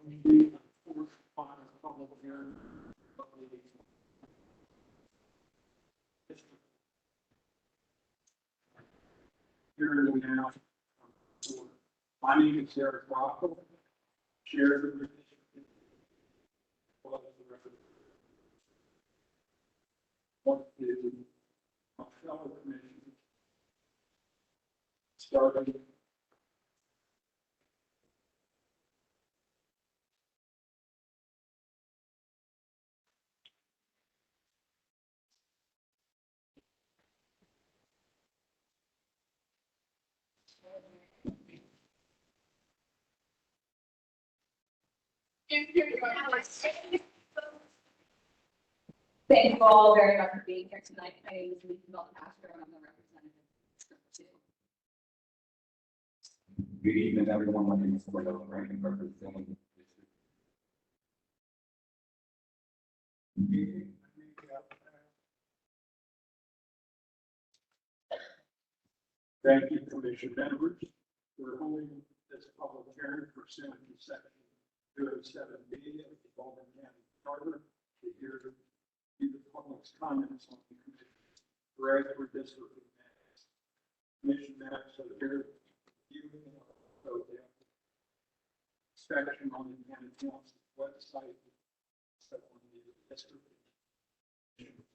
The fourth final public hearing of the district. Here we have. My name is Eric Rockwell, Chair of the district. What is my fellow commissioners starting Thank you all very much for being here tonight. My name is Lisa Belcastro, and I'm the representative of District 2. Good evening, everyone. My name is Cordell Rankin, representing District. Thank you, Commission members. We're holding this public hearing pursuant to section 207B of the Baldwin County Charter to hear the public's comments on the commission regular district matters. Commission matters are here viewing of the inspection on the county council's website. So on the district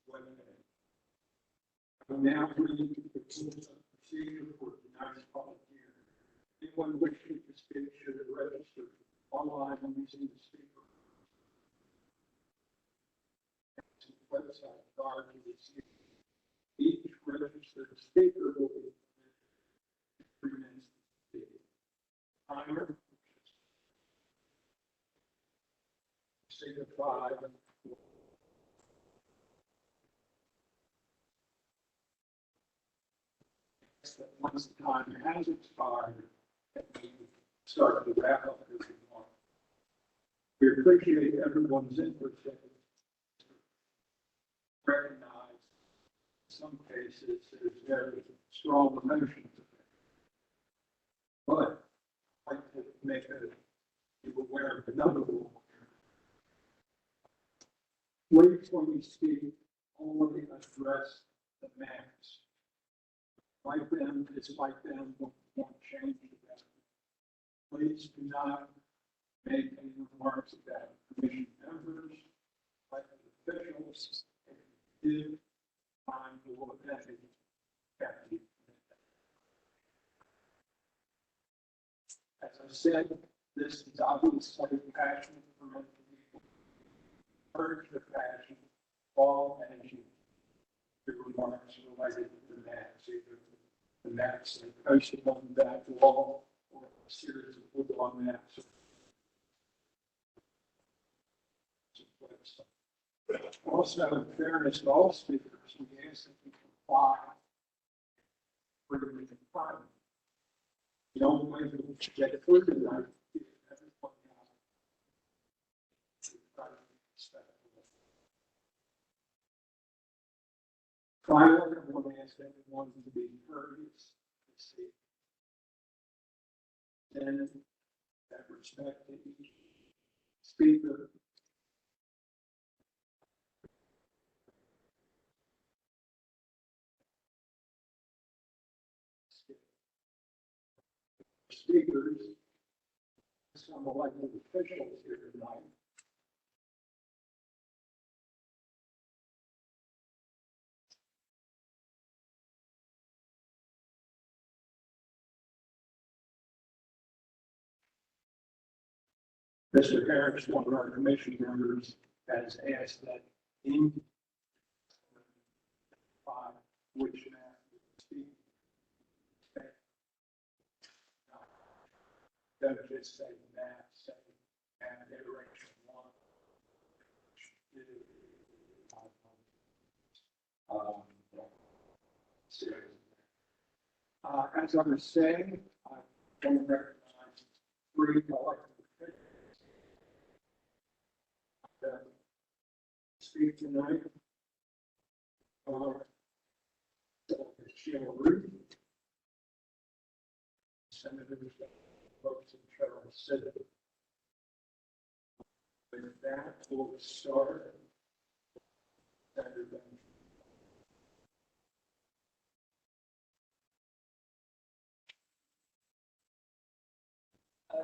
website. I will now read the rules of procedure for tonight's public hearing. Anyone wishing to speak should register online using the speaker. Website prior to this hearing. Each registered speaker will be 3 minutes to speak. Timer. Signify. Once the time has expired, we start to wrap up this remark. We appreciate everyone's input. Recognize in some cases there's very strong emotions. But I'd like to make you aware of another rule. Please, when you speak, only address the matters. Like them, dislike them, won't change that. Please do not make any remarks about commission members, like officials. Give time to look at it. As I said, this is obviously passion for most people. Urge the passion, all energy. The remarks related to the maps, either the maps that are posted on that wall or a series of woodlawn maps. Also, in fairness to all speakers, we ask that you comply with the requirement. The only way to get through tonight is everyone finally, I want to ask everyone to be courteous and safe. And have respect to each speaker. Speakers, some elected officials here tonight. Mr. Harris, one of our commission members, has asked that in which speak. Don't just say that, say and iteration one. As I was saying, I don't recognize 3 elected officials that speak tonight. Sheila Root, Senators Brooks and Charles Siddick, before we start. Saturday.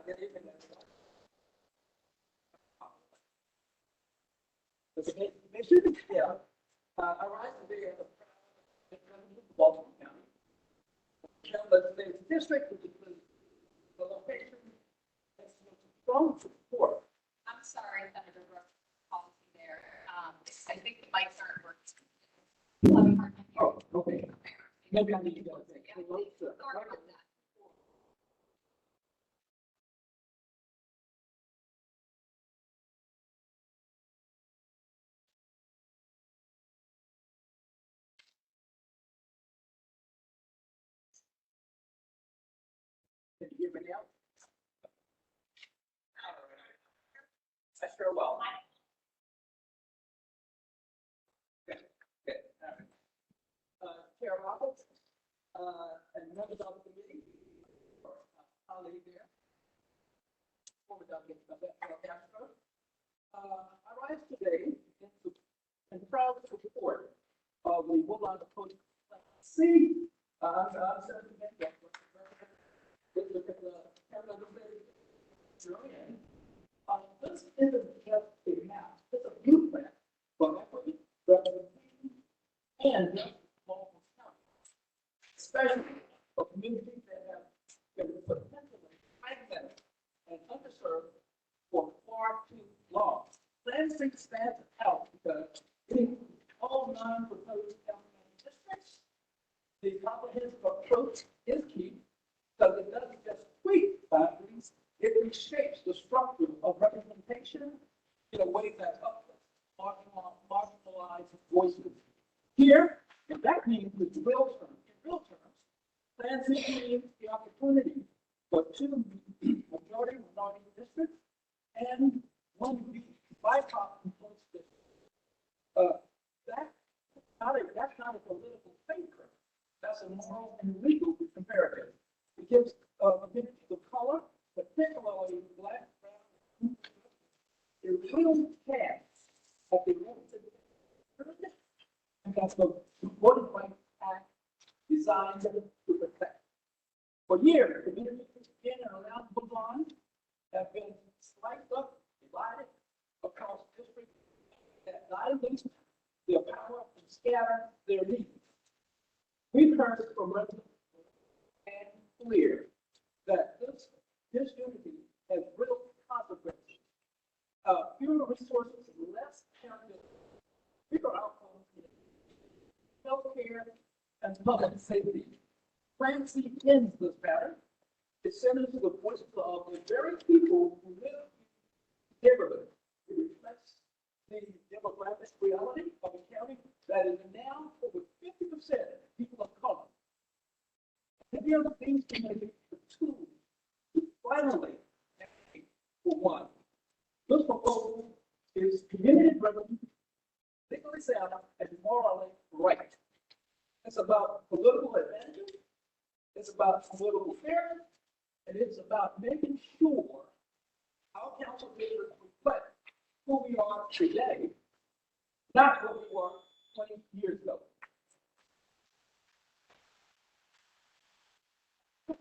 Good evening, everyone. The mission here, I rise today as a president of Baltimore County. But the district, which is the location, has strong support. I'm sorry, Senator Brooks, policy there. I think the mics aren't working. Oh, okay. Maybe I need to go. Yeah, please, sorry about that. Can you hear me now? I sure will. Okay, okay, all right. Chair Roberts, and members of the committee, colleague there. Former delegate Castro. I rise today in proud support of the Woodlawn Coast C. I'm sorry to make that. Look at the capital of the city. This isn't just a map, it's a blueprint for equity, representation, and local county, especially for communities that have been potentially fragmented and underserved for far too long. Plan 6 stands out because it includes all 9 proposed county districts. The comprehensive approach is key because it doesn't just tweak boundaries, it reshapes the structure of representation in a way that uplifts marginalized voices. Here, and that means in real terms, Plan C means the opportunity for 2 majority minority districts and 1 bipartisan district. That's not a political thinker. That's a moral and legal imperative. It gives communities of color, particularly Black, brown, a real chance at the representation, and that's the Voting Rights Act designed to protect. For years, communities in and around Woodlawn have been sliced up, divided across districts that dilute their power and scatter their needs. We've heard from residents and clear that this unity has real consequences. Fewer resources, less accountability, bigger outcomes in healthcare and public safety. Plan C ends this pattern. It centers the voices of the very people who live in the neighborhood. It reflects the demographic reality of a county that is now over 50% people of color. And here are things to make it the tools to finally advocate for one. This proposal is community driven, legally sound, and morally right. It's about political advantage, it's about political fairness, and it's about making sure our council districts reflect who we are today, not who we were 20 years ago. I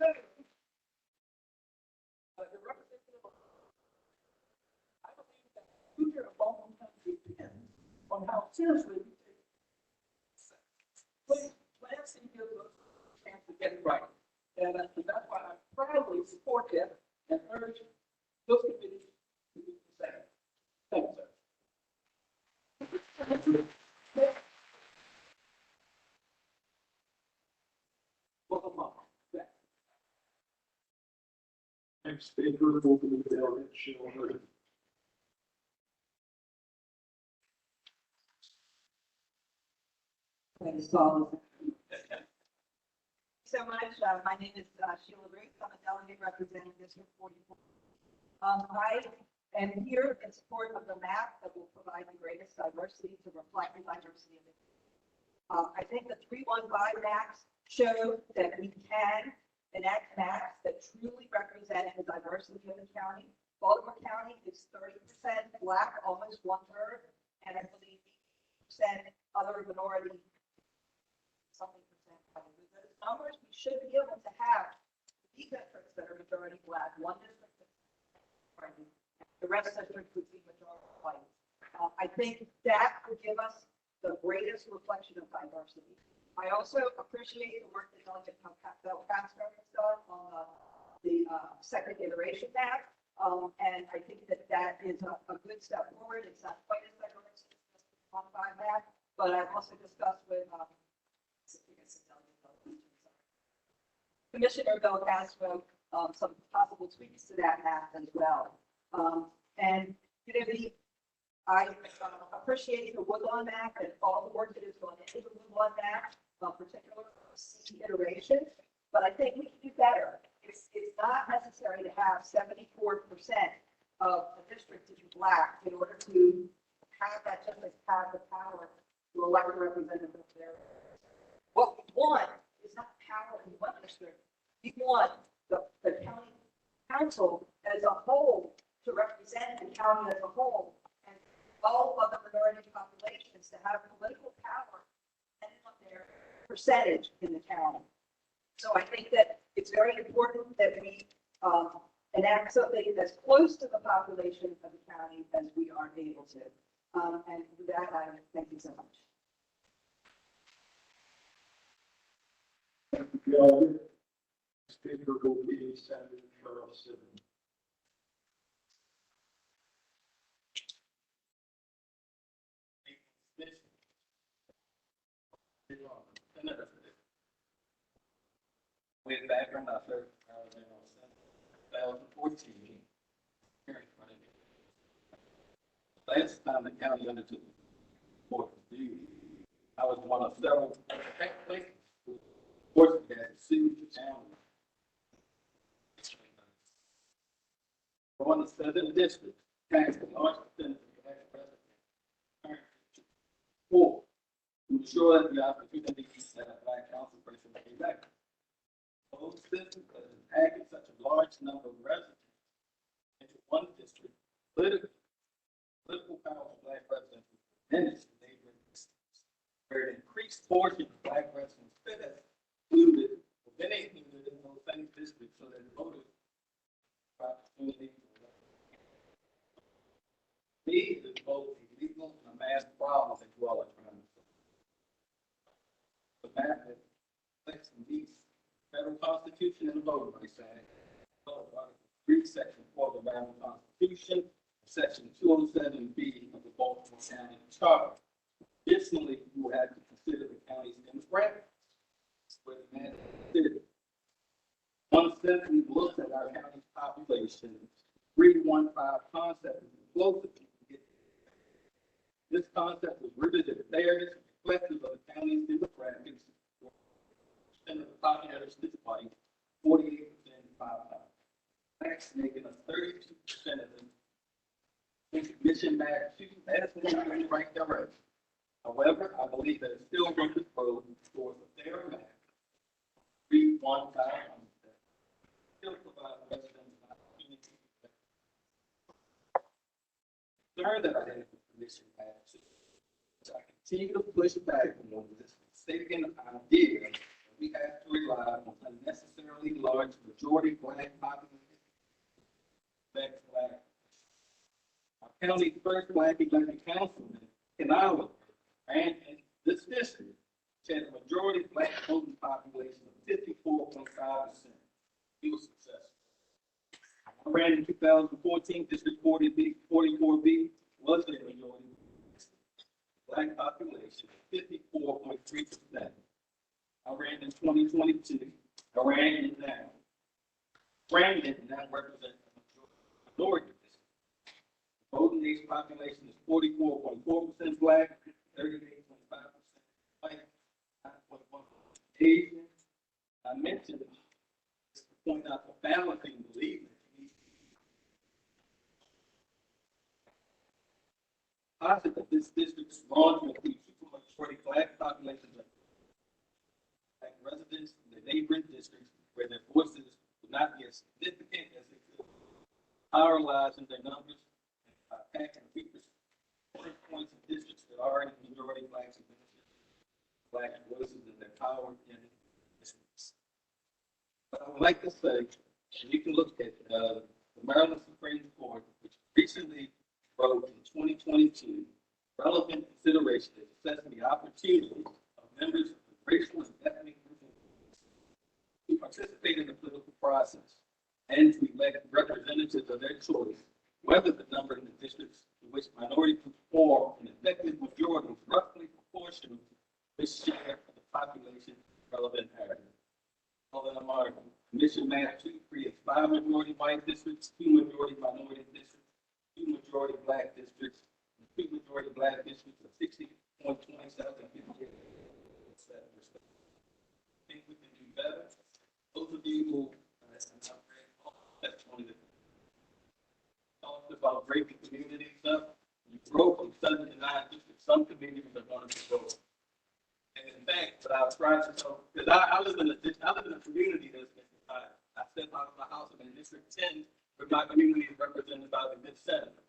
believe that the future of Baltimore County depends on how seriously we take it. Plan C gives us a chance to get it right. And that's why I proudly support that and urge those committees to do the same. Thank you, sir. Welcome up. Next speaker will be Bill Schiller. Thank you so much. My name is Sheila Ruth. I'm a delegate representing District 44. I am here in support of the map that will provide the greatest diversity to reflect the diversity of it. I think the 315 maps show that we can enact maps that truly represent the diversity of the county. Baltimore County is 30% Black, almost 1/3, and I believe 80% other minority, something percent. Those numbers, we should be able to have these districts that are majority Black, one district that's minority, the rest district would be majority white. I think that would give us the greatest reflection of diversity. I also appreciate the work that Delegate Belcastro has done on the second iteration map. And I think that that is a good step forward. It's not quite as diverse as the modified map, but I've also discussed with Commissioner Belcastro some possible tweaks to that map as well. And you know, I appreciate the Woodlawn map and all the work that has gone into the Woodlawn map, particularly C iteration. But I think we can do better. It's not necessary to have 74% of the district to be Black in order to have that district have the power to elect a representative there. What we want is not power in one district. We want the county council as a whole to represent the county as a whole and all of the minority populations to have political power and on their percentage in the county. So I think that it's very important that we enact something as close to the population of the county as we are able to. And with that, I thank you so much. Thank you, Delegate. Speaker will be Senator Charles Sibley. Way back when I served, I was in 2014. Last time the county undertook important duty, I was one of several technically forces that sued the town. One of the southern districts taxed a large percentage of Black residents. Four, to ensure that the opportunities that a Black council person may lack. Those systems that have impacted such a large number of residents into one district, political power of Black residents was diminished in neighboring districts, where an increased portion of Black residents fit as included, or then included in those same districts, so that voters have opportunity to me is both illegal and a mass problem that you all are trying to solve. The map that reflects and meets federal constitution and the voting rights act, Article 3, Section 4 of the Maryland Constitution, Section 207B of the Baltimore County Charter. Additionally, you will have to consider the county's demographics, where the man is considered. One simply looks at our county's population, 315 concept is closer to get. This concept was rooted in fairness and reflective of the county's demographics. And the population is white, 48% five. Blacks making us 32% of them. Commission map 2, that's moving in the right direction. However, I believe that it's still room to grow towards a fair map. 315 still provide residents an opportunity. Concern that I have with commission map 2, so I continue to push back on this mistaken idea that we have to rely on unnecessarily large majority Black population. Black. Our county's first Black elected councilman in Iowa ran in this district, which had a majority Black voting population of 54.5%. He was successful. I ran in 2014, District 44B was a majority Black population, 54.3%. I ran in 2022. I ran in now. Brandon now represents a minority. Voting age population is 44.4% Black, 38.5% white, 9.1% Asian. I mentioned to point out the balancing belief positive that this district is wrong to include supermajority Black populations of Black residents in the neighboring districts where their voices will not be as significant as they could, paralyzing their numbers by packing people points in districts that are already majority blacks and black voices and their power in districts. But I would like to say, and you can look at the Maryland Supreme Court, which recently wrote in 2022 relevant considerations assessing the opportunity of members of the racial and ethnic groups to participate in the political process and to elect representatives of their choice, whether the number in the districts in which minority groups form an effective majority is roughly proportional to this share of the population relevant area. Although I'm article, Commission Map 2 creates 5 majority white districts, 2 majority minority districts, 2 majority black districts, and 2 majority black districts of 60.27 and 58%. I think we can do better. Those of you who that's one of the talked about breaking community stuff. You grow from 7 to 9 districts. Some communities are going to be broken. And in fact, but I've tried to tell, because I live in a community that's I step out of my house I'm in District 10, where my community is represented by the good senators.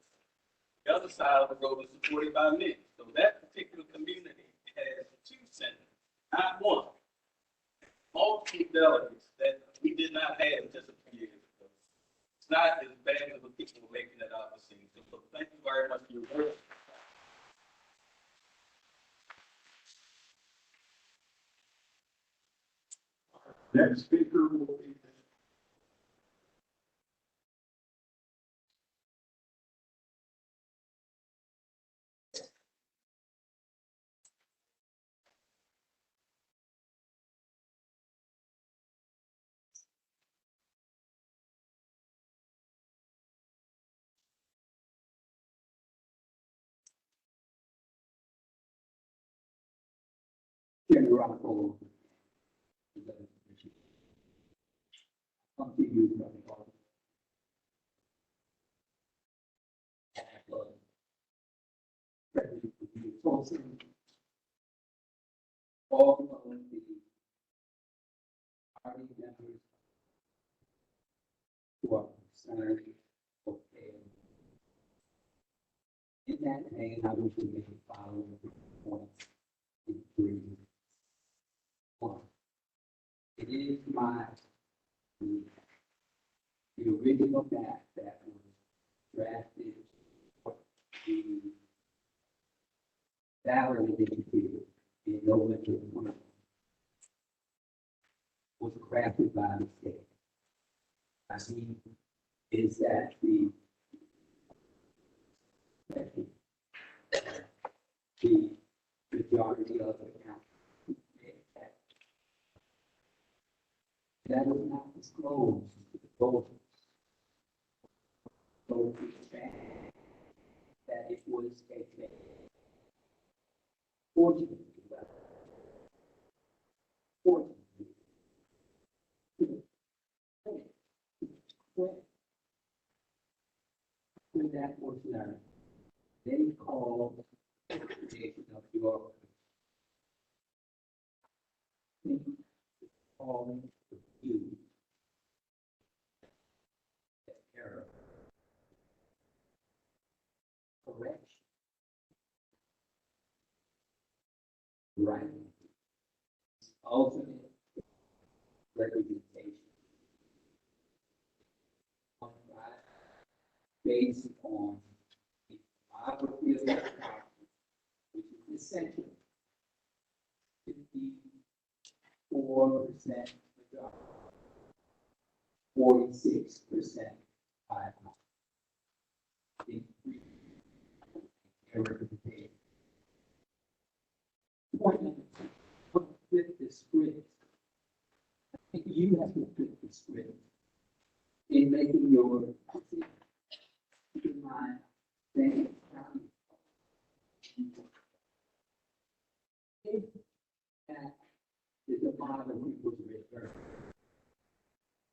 The other side of the road is supported by me. So that particular community has 2 senators, not 1. Multiple delegates that we did not have just a few years ago. It's not as bad as the people making it out to seem. So thank you very much for your work. Next speaker will be. Chairman Rocco. Come to you, Brother Paul. President Wilson, all of the party members who are concerned, okay. In that vein, I wish to make the following points in 3. 1. It is my belief the original map that was drafted, the ballot initiative in November 20 was crafted by mistake. I mean, is that the majority of the council that was not disclosed to the voters. So it's sad that it was a fake. Fortunately, with that fortunate, they called the creation of your calling you error. Correction. Right. Ultimate representation. Based on the biography of the property, which is essential. 54% majority, 46% by representation. Flip the script. I think you have to flip the script in making your mind think if that is a lot of people's return.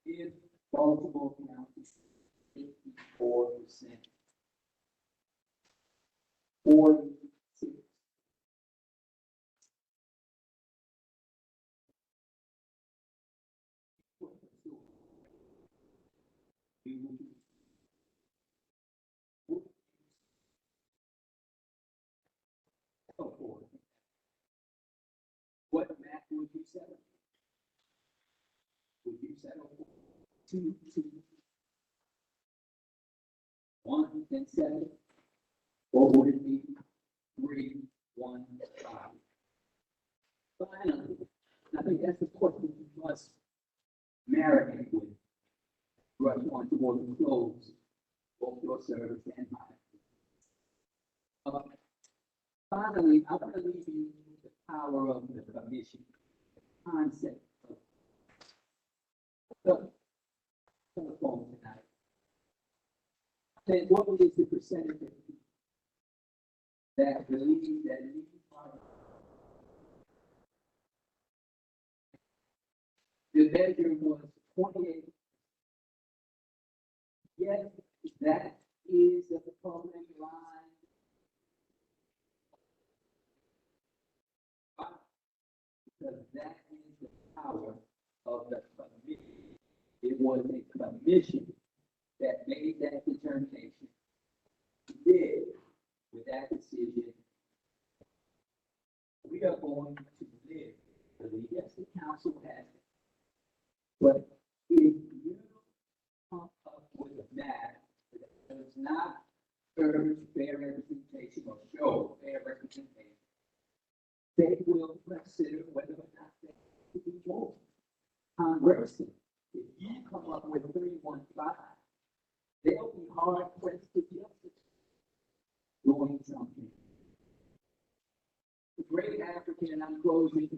If Baltimore County 54%, 46. 1 and 7? Or would it be 3, 1, 5? Finally, I think that's the question you must marinate with. Rush on toward the close, both your service and mine. Finally, I want to leave you with the power of the commission, the concept of the telephone tonight. Then what is the percentage of people that believe that we are the measure was 28. Yes, that is the public line. Because that is the power of the commission. It was a commission that made that determination. Live with that decision. We are going to live. Yes, the council has it. But if you come up with a map that does not urge fair representation or show fair representation, they will consider whether or not they should be more. Conversely, if you come up with 315, they'll be hard pressed to justify doing something. The great African, and I'm closing,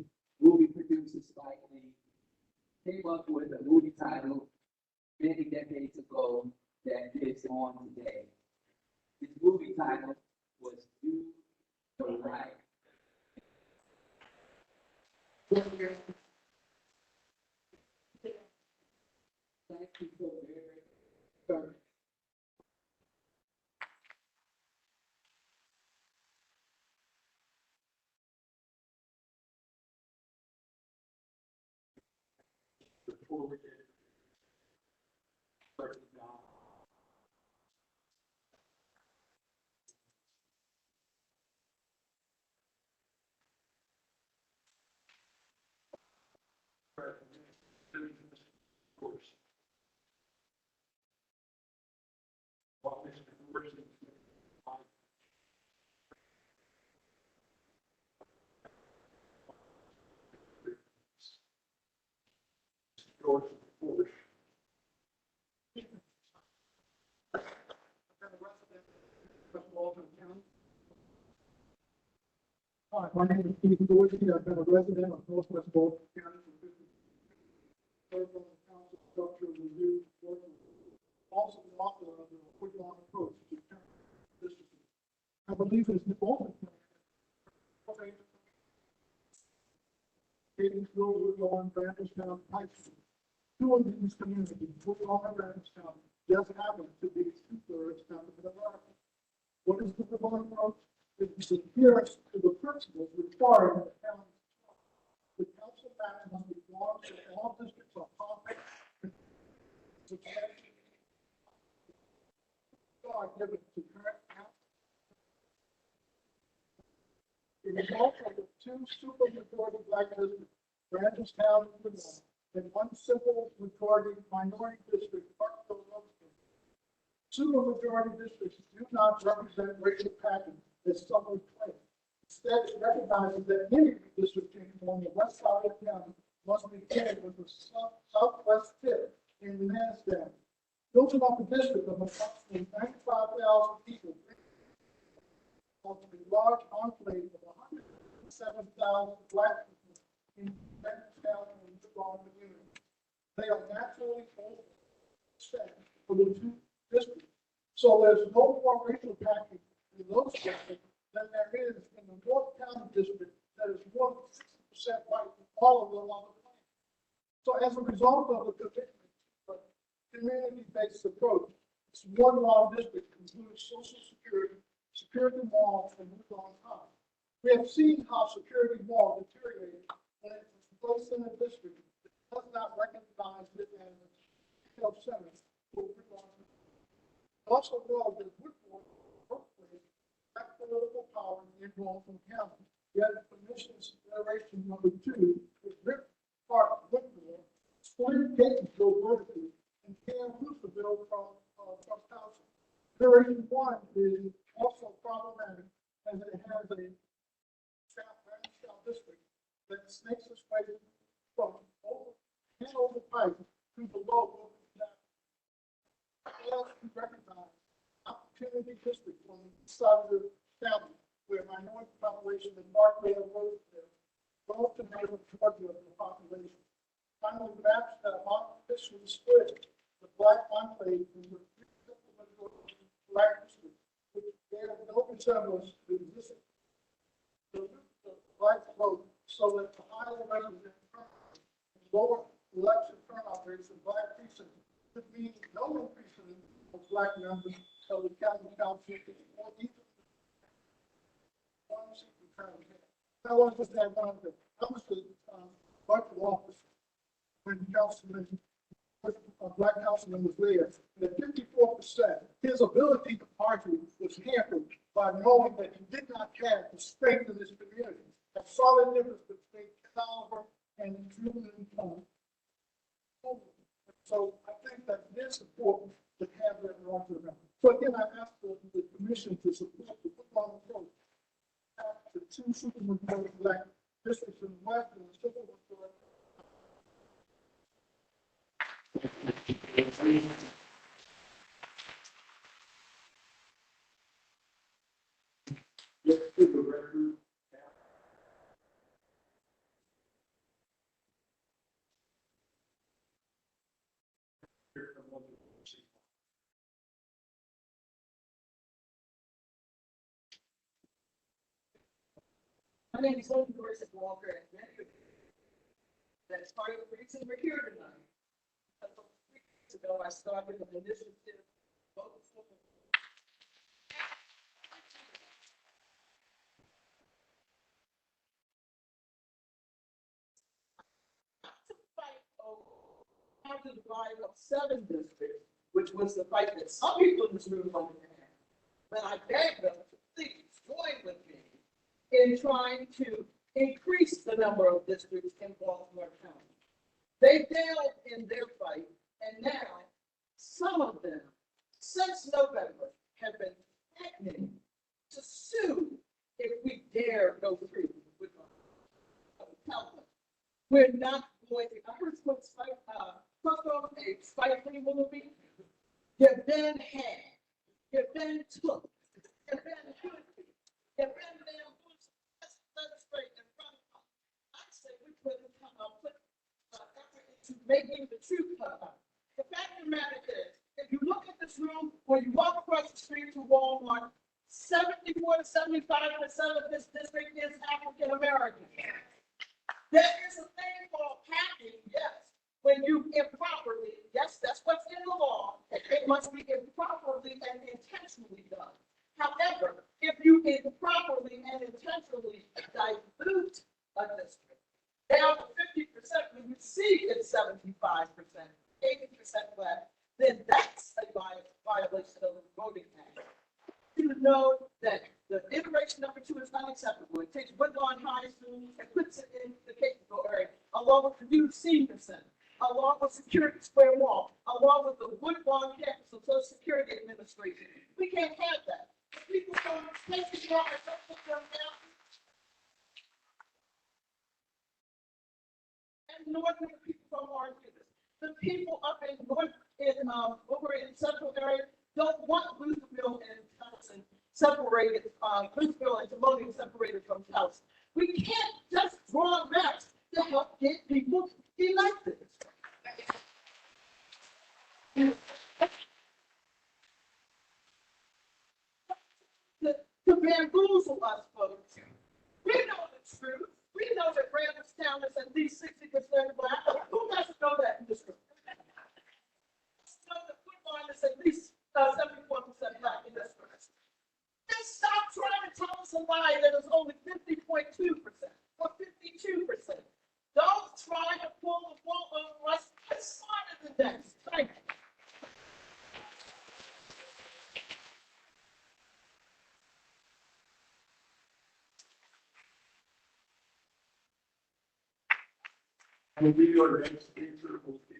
movie producer Spike Lee came up with a movie title many decades ago that is on today. His movie title was Do the Right. Thank you so very much. Before we get started now. Course. What is the person? George Bush. Hi, my name is Stephen Dorsey. I've been a resident of Northwest Baltimore County for 50 years. Served on the Council Structure Review, also the author of the Woodlawn Approach to County District. I believe it's the only Catonsville, Woodlawn, Randallstown, High School. Two of these communities, Woodlawn and Randallstown, just happen to be 2/3 county of America. What is the Woodlawn Approach? It's adherence to the principles required in the county. The council map must be drawn so all districts are compact. Are given to current council. The result of the two super-majority black districts, Randallstown and Woodlawn, and one simple majority minority district, Parkville, Loveland. Super-majority districts do not represent racial patterns as some would claim. Instead, it recognizes that any redistricting on the west side of the county must be paired with the southwest tip in Lansdowne. Building up a district of approximately 95,000 people, of the large enclave of 107,000 black people in Lansdowne and Woodlawn community. They are naturally overset for the two districts. So there's no more racial packing in those districts than there is in the North County district that is more than 60% white in all of the other places. So as a result of the commitment, community-based approach, it's one law district includes Social Security, security malls, and Woodlawn High. We have seen how security mall deteriorated when it was placed in a district that does not recognize it as a health center for Woodlawn. Also know that Woodlawn workplace has political power in Baltimore County. Yet Commission's Generation Number 2 is ripped apart Woodlawn, split Catonsville vertically, and Cam Roosterville from council. Iteration one is also problematic as it has a south district that snakes its way from over, Hanover Pike to below. Fails to recognize opportunity district on the east side of the county where minority population in Markdale Road there, both to neighbor Georgia of the population. Finally, maps that artificially split the black enclave into black district, which bear no resemblance to the existing the black vote, so that the highly represented lower election turnout rates in black precincts could mean no increase in of black members of the county council or even one seat return. I want to just add one thing. I was the budget officer when councilman, a black councilman was there. And at 54%, his ability to argue was hampered by knowing that he did not have the strength in this community. I saw the difference between Oliver and Julian. So I think that it is important to have that larger amount. So again, I ask the commission to support the football approach. The two supermajority black districts in the west and the supermajority. Just to the record. My name is Linda Dorsey Walker, and that's part of the reason we're here tonight. A couple of weeks ago, I started an initiative. To fight over how to divide up 7 districts, which was the fight that some people in this room wanted to have. But I begged them to please join with me in trying to increase the number of districts in Baltimore County. They failed in their fight, and now some of them, since November, have been threatening to sue if we dare go through with them. We're not going to. I heard what a spiteful movie. You've been had, you've been took, you've been guilty, you've been bamboozled. Let's straight in front of us. I say we put effort into making the truth come out. The fact of the matter is, if you look at this room, when you walk across the street to Walmart, 74 to 75% of this district is African American. There is a thing called packing, yes. When you improperly, yes, that's what's in the law. It must be improperly and intentionally done. However, if you improperly and intentionally dilute a district down to 50%, when you see it's 75%, 80% black, then that's a violation of the Voting Act. You know that the iteration number 2 is unacceptable. It takes Woodlawn High School and puts it in the Capitol area, along with the new senior center, along with Security Square Mall, along with the Woodlawn campus of Social Security Administration. We can't have that. People from places where I don't put them down. And northern people from Orange. The people up in north, over in central area, don't want Louisville and Towson separated, Louisville and Timonium separated from Towson. We can't just draw maps to help get people elected. To bamboozle us, folks. We know the truth. We know that Randallstown is at least 60% black. Who doesn't know that in this room? Know that Woodlawn is at least 74% black in this room. Just stop trying to tell us a lie that is only 50.2% or 52%. Don't try to pull the wool over us. It's smarter than that. Thank you. And we are next speaker will be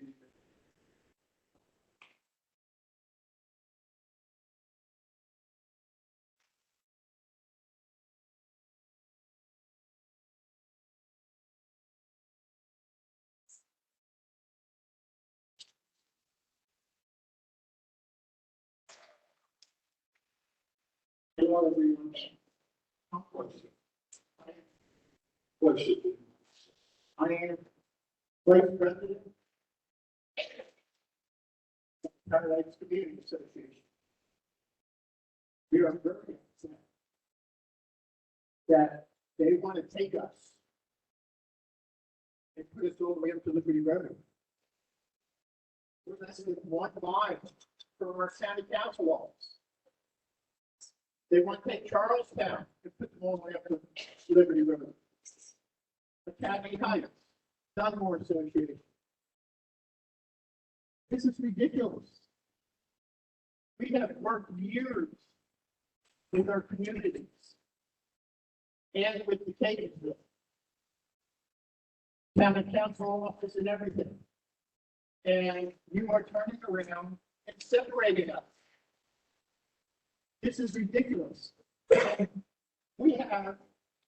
what everyone. Question. Question. I am vice president of Paradise Community Association. We are very upset that they want to take us and put us all the way up to Liberty Road. We're less than 1 mile from our county council office. They want to take Charlestown and put them all the way up to Liberty Road. Academy Heights, Dunmore Association. This is ridiculous. We have worked years with our communities and with the Catonsville. County council office and everything. And you are turning around and separating us. This is ridiculous. We have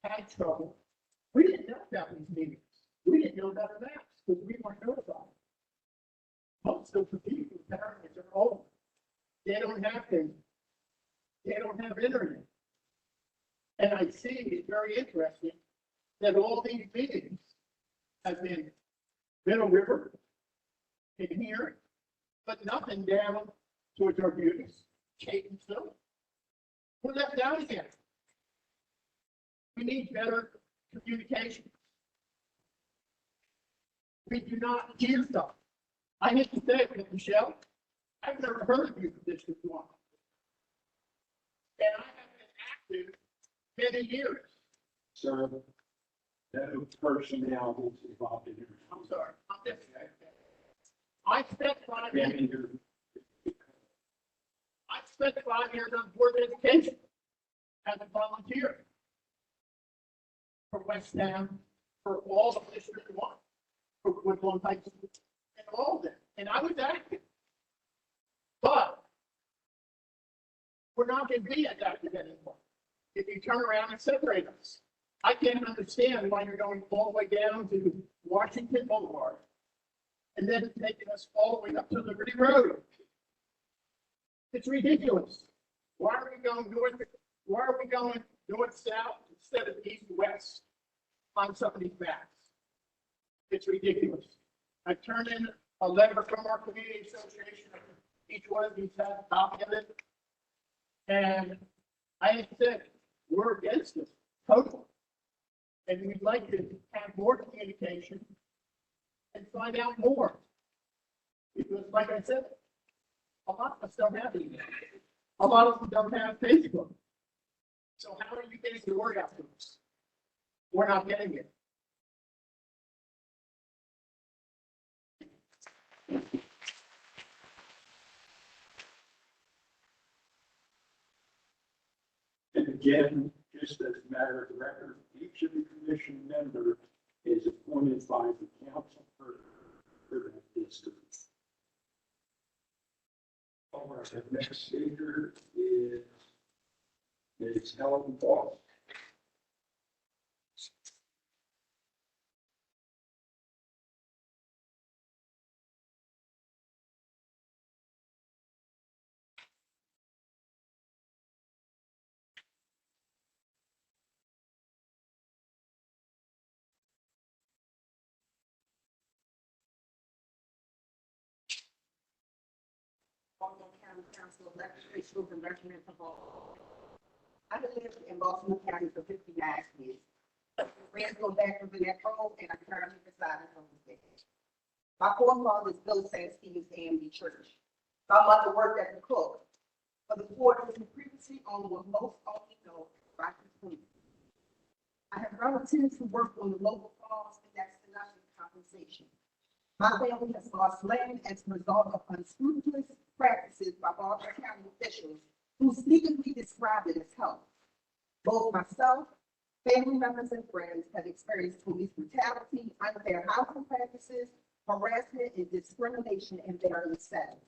had trouble. We didn't know about these meetings. We didn't know about our maps because we weren't notified. Most of the people, parents are old. They don't have things. They don't have internet. And I see it's very interesting that all these meetings have been Middle River in here, but nothing down towards Arbutus, Catonsville. We're left out again. We need better communication. We do not hear stuff. I hate to say it, Michelle, I've never heard of you for District 1. And I have been active many years. Sir, no personnel is involved in your. I'm sorry. I'm just, I spent 5 years. I spent 5 years on board of education as a volunteer for West Town, for all of District 1, for Woodlawn Heights, and all of them. And I was active. But we're not going to be as active anymore if you turn around and separate us. I can't understand why you're going all the way down to Washington Boulevard and then taking us all the way up to Liberty Road. It's ridiculous. Why are we going north? Why are we going north-south instead of east-west on some of these maps? It's ridiculous. I turned in a letter from our community association. Each one of these has a copy of it. And I said, we're against this totally. And we'd like to have more communication and find out more. Because like I said, a lot of us don't have email. A lot of them don't have Facebook. So how are you getting the word out to us? We're not getting it. And again, just as a matter of record, each of the commission members is appointed by the council for that district. All right, the next speaker is Ms. Helen Ball. Baltimore County Council Elections and Regiment of all. I have lived in Baltimore County for 59 years. Friends go back to the neck road, and I currently reside in Homestead. My forefathers built St. Stephen's AMD Church. My mother worked as a cook for the quarters who previously owned what most only know as Rocky's Food. I have relatives who work on the local farms, and that's the nothing compensation. My family has lost land as a result of unscrupulous practices by Baltimore County officials who sneakily describe it as health. Both myself, family members, and friends have experienced police brutality, unfair housing practices, harassment, and discrimination in various settings.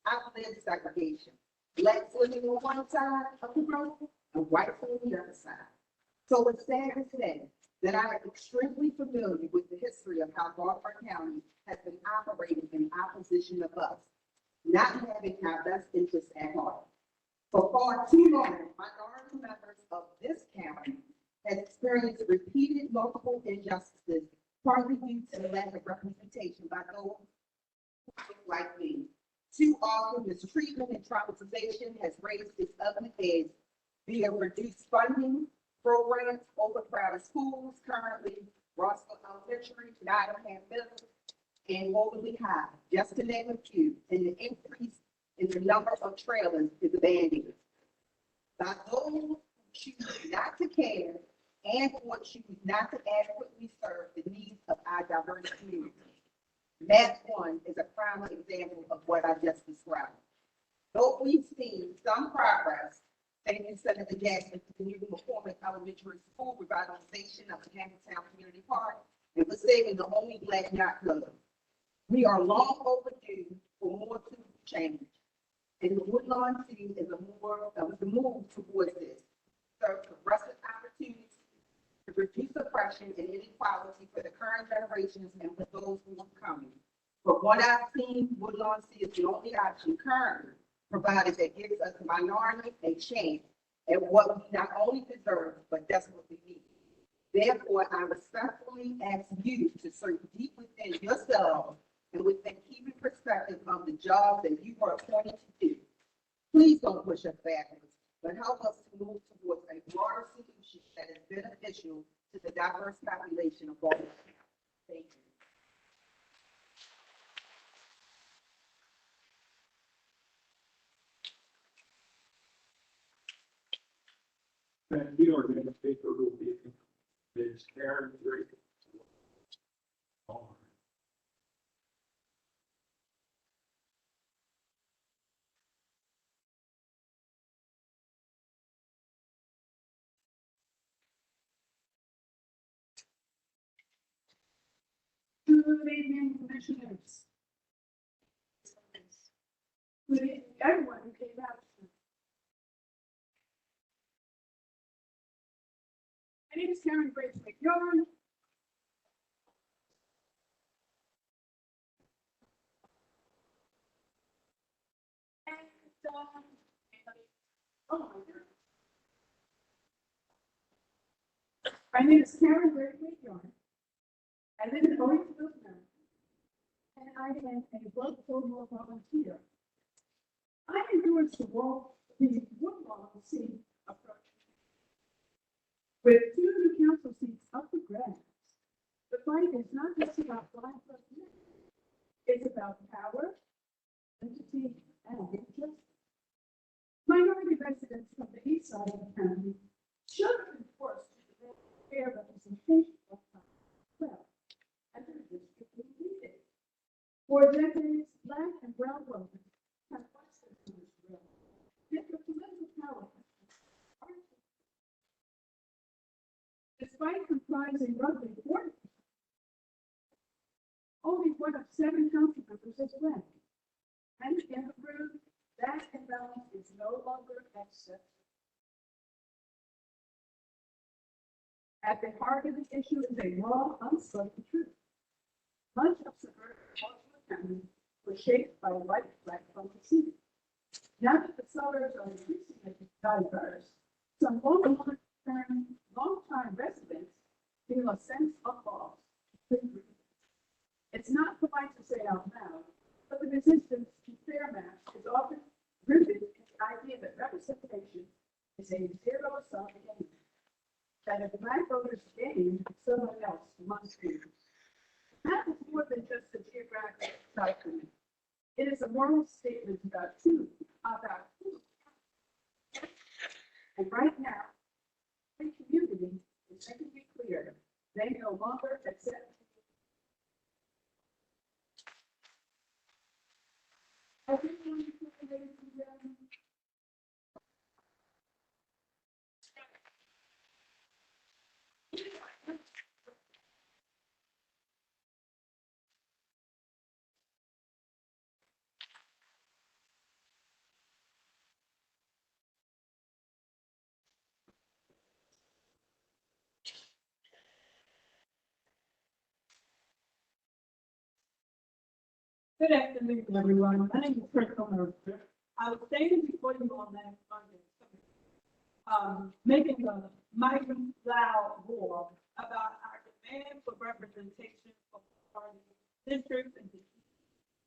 I've lived segregation. Blacks living on one side of the road and whites on the other side. So it's sad to say that I am extremely familiar with the history of how Baltimore County has been operating in opposition of us, not having our best interests at heart. For far too long, minorities council members of this county has experienced repeated multiple injustices, partly due to the lack of representation by those who look like me. Too often, mistreatment and traumatization has raised its ugly head via reduced funding, programs, overcrowded schools, currently Rossville Elementary, Nottingham Middle, and Waverly High, just to name a few, and the increase in the number of trailers is abandoned. By those who choose not to care and or choose not to adequately serve the needs of our diverse community. Map 1 is a prime example of what I just described. Though we've seen some progress, thank you, Senator Jackson, for the new McCormick Elementary School revitalization of the Hamilton Community Park and for saving the only Black yacht club. We are long overdue for more to change. And the Woodlawn team is a move towards this. Serve progressive opportunities to reduce oppression and inequality for the current generations and for those who are coming. But what I've seen, Woodlawn C is the only option currently provided that gives us minorities a chance at what we not only deserve, but desperately need. Therefore, I respectfully ask you to search deep within yourselves and within keeping perspective of the jobs that you are appointed to do. Please don't push us backwards, but help us to move towards a broader solution that is beneficial to the diverse population of Baltimore. Thank you. And the organic paper will be, is Karen Drake. Good evening, commissioners. Good evening, everyone who came out. My name is Karen Grace McYarn. Oh my God. My name is Karen Grace McYarn. I live in Owensville, Maryland, and I am a blood program volunteer. I endorse the Woodlawn C approach. With 2 new council seats up for grabs, the fight is not just about blind men. It's about power, entity, and interest. Minority residents from the east side of the county should have been forced to demand fair representation of well, and their district is needed. For decades, Black and brown voters have questioned this bill. Yet the political power has been despite comprising roughly 40%, only 1 of 7 council members is Black. And in the group, that imbalance is no longer accepted. At the heart of the issue is a raw, unspoken truth. Much of suburban Baltimore County was shaped by white Black policy. Now that the suburbs are increasingly diverse, some long-time residents feel a sense of loss. It's not polite to say out loud, but the resistance to fair maps is often rooted in the idea that representation is a zero-sum game. That if Black voters gain, someone else must lose. That is more than just a geographic document. It is a moral statement about who. And right now, the community is making it clear they no longer accept. Everyone, ladies and gentlemen. Good afternoon, everyone. My name is Kurt Comer. I was standing before you on that Monday. making a mighty loud roar about our demand for representation for party districts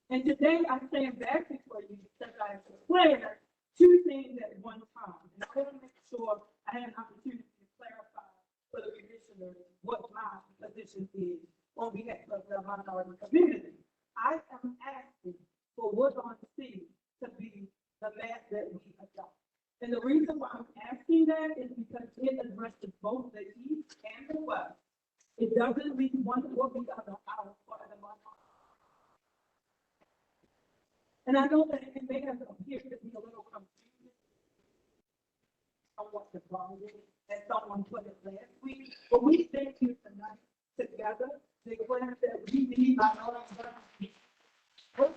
and today I stand back before you because I have declared two things at one time. And I want to make sure I have an opportunity to clarify for the commissioners what my position is on behalf of the minority community. I am asking for what's on C to be the map that we adopt. And the reason why I'm asking that is because it addresses both the east and the west. It doesn't leave one or the other out for the minority. And I know that it may have appeared to be a little confusing on what the problem is, and someone put it last week, but we thank you tonight together, declare that we need minority representation.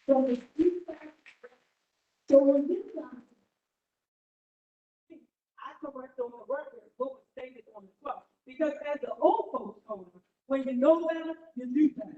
So the feedback, so when this comes, I correct on the record what was stated on the floor, because as the old folks told us, when you know better, you do better.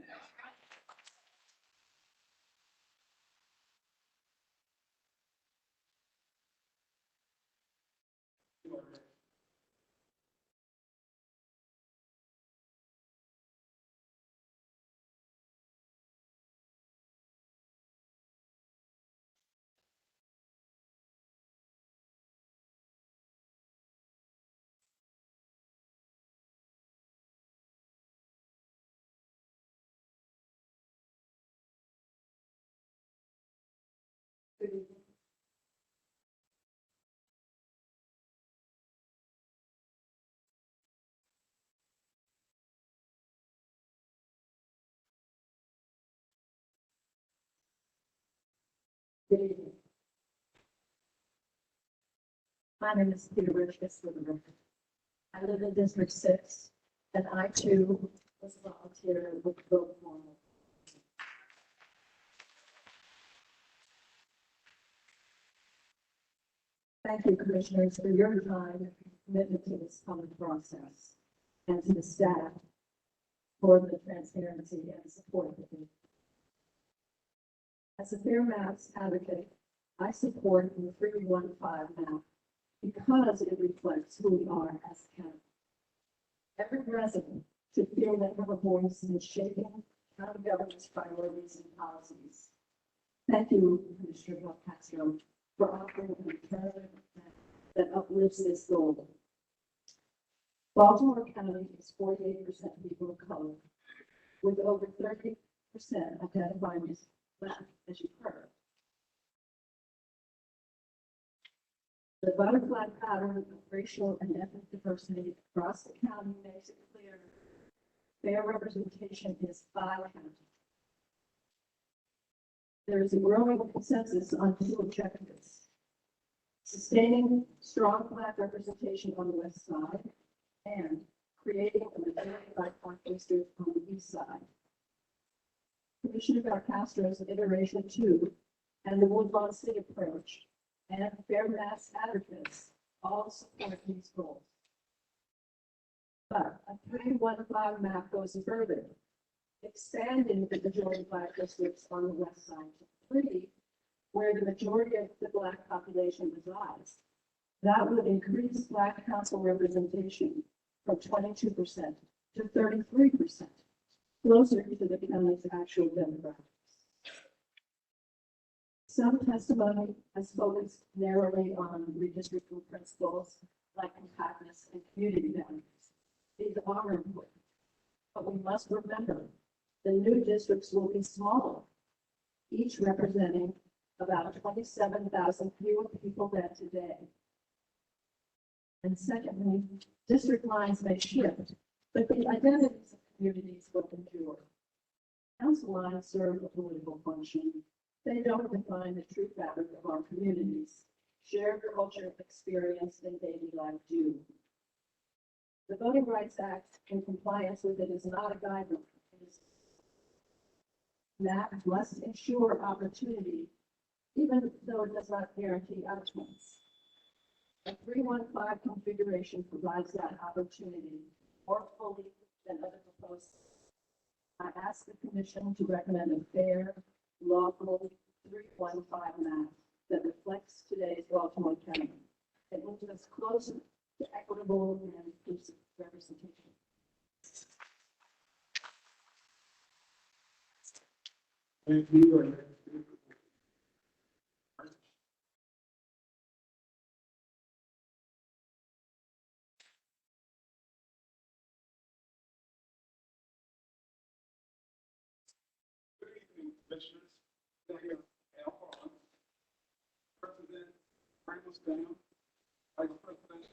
My name is Peter Richards for the record. I live in District 6, and I too was a volunteer with Vote For. Thank you, Commissioners, for your time and commitment to this public process, and to the staff for the transparency and support that you. As a fair maps advocate, I support the 315 map because it reflects who we are as a county. Every resident should feel they have a voice in shaping county government's priorities and policies. Thank you, Commissioner Del Castro, for offering an alternative map that uplifts this goal. Baltimore County is 48% people of color, with over 30% identifying as Black, as you heard. The butterfly pattern of racial and ethnic diversity across the county makes it clear fair representation is by county. There is a growing consensus on two objectives: sustaining strong Black representation on the west side and creating a majority Black district on the east side. Commissioner Del Castro's iteration 2 and the Woodlawn City approach and fair maps advocates all support these goals. But a 315 map goes further, expanding the majority Black districts on the west side to 3, where the majority of the Black population resides. That would increase Black council representation from 22% to 33%, closer to the county's actual demographics. Some testimony has focused narrowly on redistricting principles like compactness and community values. These are important, but we must remember the new districts will be smaller, each representing about 27,000 fewer people than today. And secondly, district lines may shift, but the identities of communities will endure. Council lines serve a political function. They don't define the true fabric of our communities. Shared culture, experience, and daily life do. The Voting Rights Act, in compliance with it, is not a guideline. That must ensure opportunity, even though it does not guarantee outcomes. A 315 configuration provides that opportunity more fully than other proposals. I ask the Commission to recommend a fair, lawful 315 map that reflects today's Baltimore County. that moves us closer to equitable and inclusive representation. Thank you. And good evening, commissioners. Mayor Al Horn, President Franklin Stam, Vice President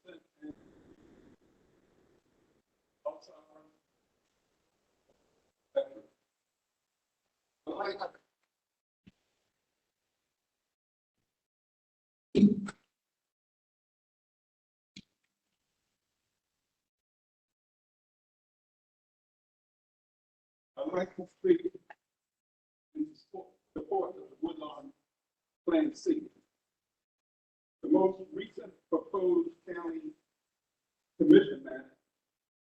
and also I'd like to speak in support of the Woodlawn Plan C. The most recent proposed county commission map,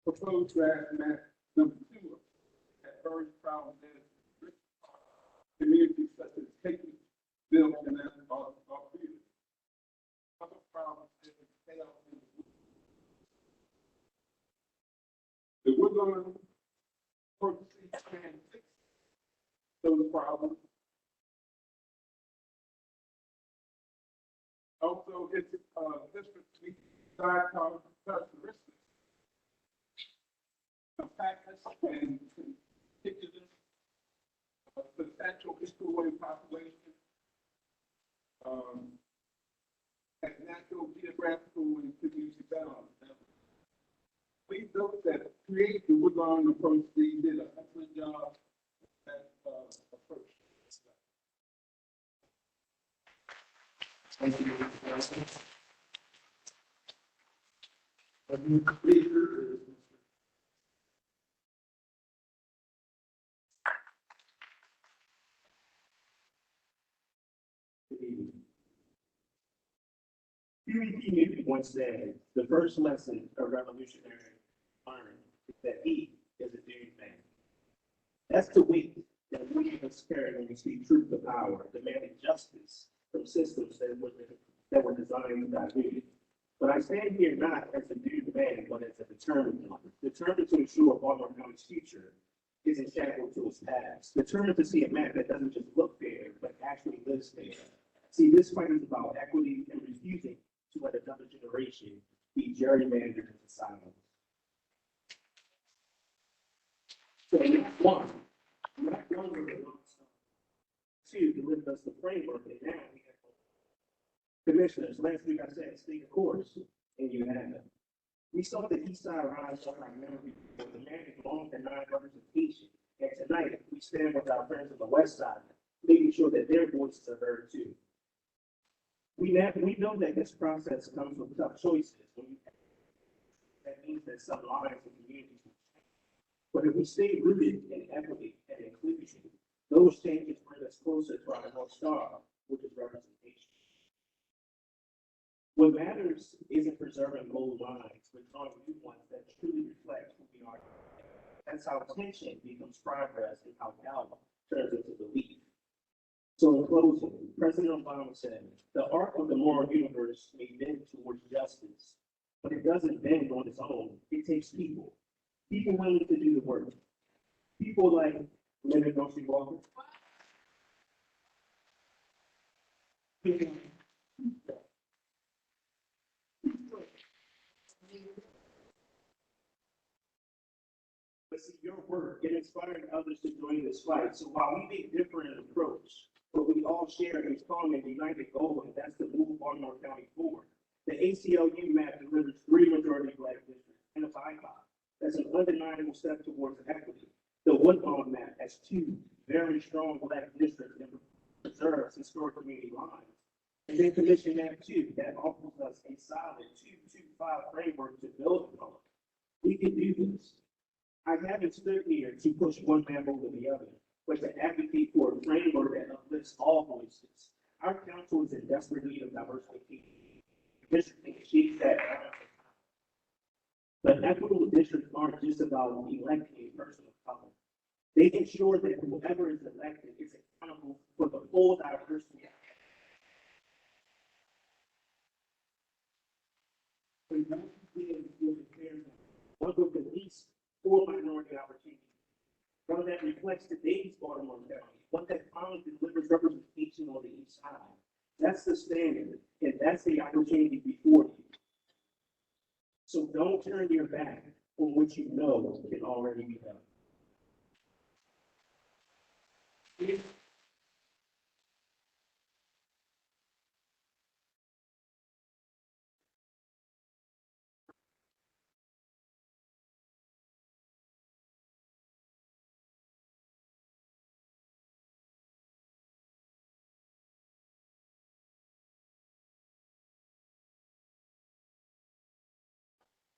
proposed draft map number 2 at very proud communities such as Caton, Bill, and that are beautiful. Other problems is chaos in the Woodlawn Purchasing Plan fix those problems. Also, it's district characteristics, factors and particulars, substantial historical population, and natural, geographical, and community balance. Please note that create the Woodlawn approach, they did an excellent job at approach. Thank you, Mr. President. PvP Newton once said, the first lesson a revolutionary learned is that he is a dude man. That's the weight that we must carry when we speak truth to power, demanding justice from systems that were designed to dilute it. But I stand here not as a dude man, but as a determined one, determined to ensure Baltimore County's future isn't shackled to its past, determined to see a map that doesn't just look fair, but actually lives fair. See, this fight is about equity and refusing to let another generation be gerrymandered into silence. So one, not longer than two, delivered us the framework, and now we have commissioners. Last week I said, stay the course, and you have it. We saw the East Side rise up like never before, demanding long denied representation. And tonight, we stand with our friends on the West Side, making sure that their voices are heard too. We know that this process comes with tough choices. That means that some lives and communities will change. But if we stay rooted in equity and inclusion, those changes bring us closer to our North Star, which is representation. What matters isn't preserving old lines, but drawing new ones that truly reflect who we are. That's how tension becomes progress and how doubt turns into belief. So in closing, President Obama said, the arc of the moral universe may bend towards justice, but it doesn't bend on its own. It takes people willing to do the work. People like Leonard Dorsey Walker. But see, your work, it inspired others to join this fight. So while we may differ in approach, but we all share a strong and united goal, and that's to move Baltimore County forward. The ACLU map delivers 3 majority Black districts and a bylaw. That's an undeniable step towards equity. The Woodlawn map has 2 very strong Black districts and preserves historic community lines. And then Commission Map 2 that offers us a solid 2-2-5 framework to build upon. We can do this. I haven't stood here to push one map over the other, but to advocate for a framework that uplifts all voices. Our council is in desperate need of diversification. Districting achieves that. But equitable districts aren't just about electing a person of color. They ensure that whoever is elected is accountable for the full diversity one with the least for minority opportunity, one that reflects today's Baltimore County, one that finally delivers representation on the east side. That's the standard, and that's the opportunity before you. So don't turn your back on what you know can already be done.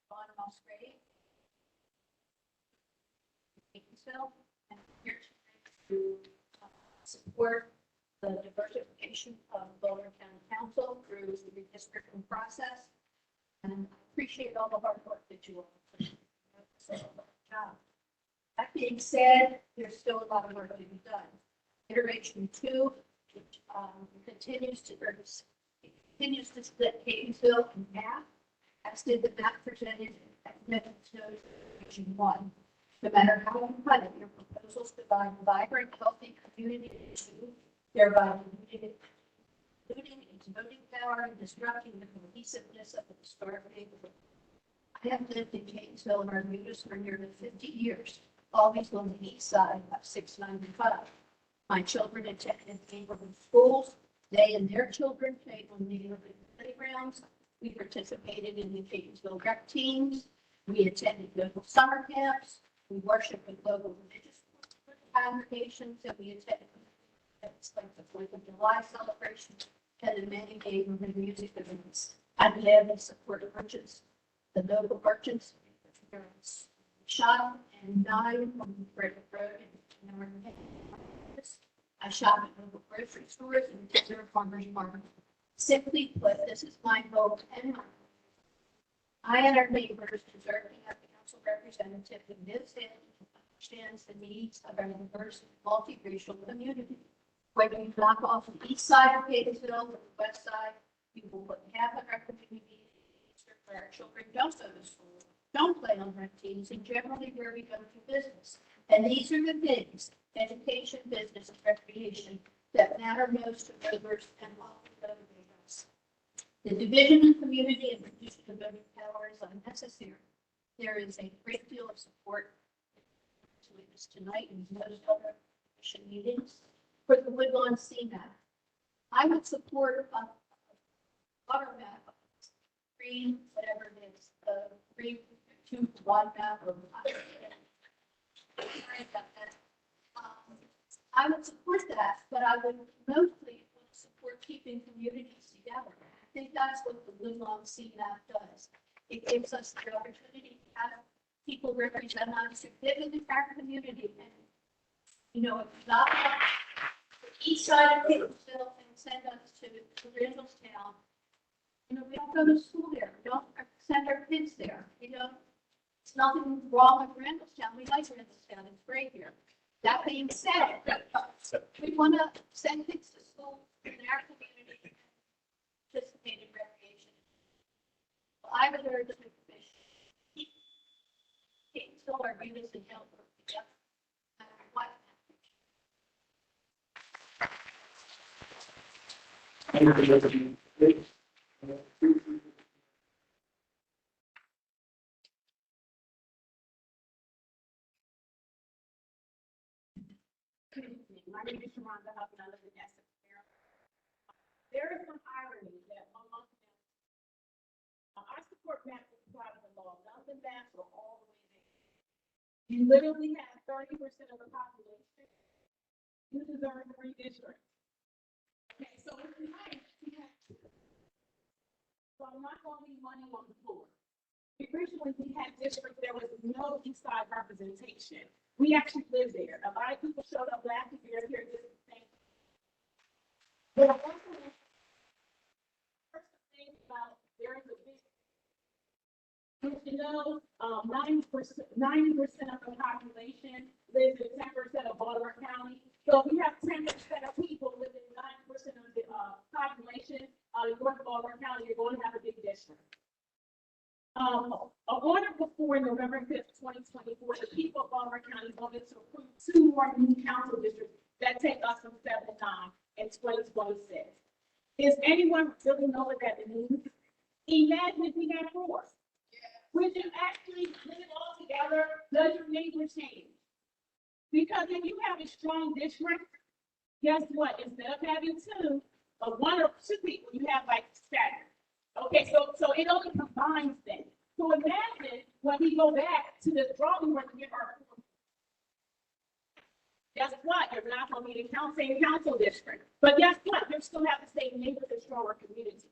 On Musgrave. Gainesville, and here to support the diversification of Boulder County Council through the redistricting process. And I appreciate all the hard work that you all put in. So, job. That being said, there's still a lot of work to be done. Iteration 2, which continues to split Gainesville in half, as did the map presented at Iteration 1. No matter how you cut it, your proposals provide a vibrant, healthy community issue, thereby looting its voting power and disrupting the cohesiveness of the historic neighborhood. I have lived in Gainesville and Bermudas for nearly 50 years, always on the east side of 695. My children attended neighborhood schools. They and their children played on neighborhood playgrounds. We participated in the Gainesville rec teams. We attended local summer camps. We worshiped with local religious congregations, and we attended events like the 4th of July celebration and the many neighborhood music events. I gladly support merchants, the local merchants, shop and dine on the Frederick Road in Northern Kansas. I shop at local grocery stores and visit farmers markets. Simply put, this is my hope and my I and our neighbors deserve to have a council representative who lives in and understands the needs of our diverse multiracial community. Whether you knock off the east side of Gainesville or the west side, you will put half of our community where our children don't go to school, don't play on rec teams, and generally where we go to business. And these are the things, education, business, and recreation, that matter most to voters and often motivate us. The division of community and reducing the voting power is unnecessary. There is a great deal of support to this tonight and most other commission meetings for the Woodlawn CMAP. I would support a water map, green, whatever it is, green 2-1 map or I would support that, but I would mostly support keeping communities together. I think that's what the Woodlawn CMAP does. It gives us the opportunity to have people represent us who live in our community. And, you know, if not the east side of Gainesville and send us to Randallstown, you know, we don't go to school there. We don't send our kids there. You know, it's nothing wrong with Randallstown. We like Randallstown. It's great here. That being said, we want to send kids to school in our community, participate in recreation. I would urge the commission keep Gainesville, Bermudas, and Hillsborough together. My name is Sharonda Huff, and I live in Essex. There is some irony that among them, I support maps as part of the law. Nothing maps are all the way there. You literally have 30% of the population. You deserve 3 districts. Okay, so tonight we have. So I'm not going to leave money on the floor. Originally, we had districts, there was no east side representation. We actually lived there. A lot of people showed up last year here this thing. But I also first thing about there is a big, you know, 90% of the population lives in 10% of Baltimore County. So if you have 10% of people living in 90% of the population in North Baltimore County, you're going to have a big district. On order before 24, November 5th, 2024, the people of Baltimore County voted to approve 2 more new council districts that take us from 7 to 9 in 2026. Does anyone really know what that means? Imagine if we had 4. Would you actually put it all together? Does your neighbor change? Because if you have a strong district, guess what? Instead of having 2, or 1 or 2 people, you have like 7. Okay, so it only combines things. So imagine when we go back to the drawing board to get our. Guess what? You're not going to be the same council district. But guess what? You still have the same neighborhood and stronger community.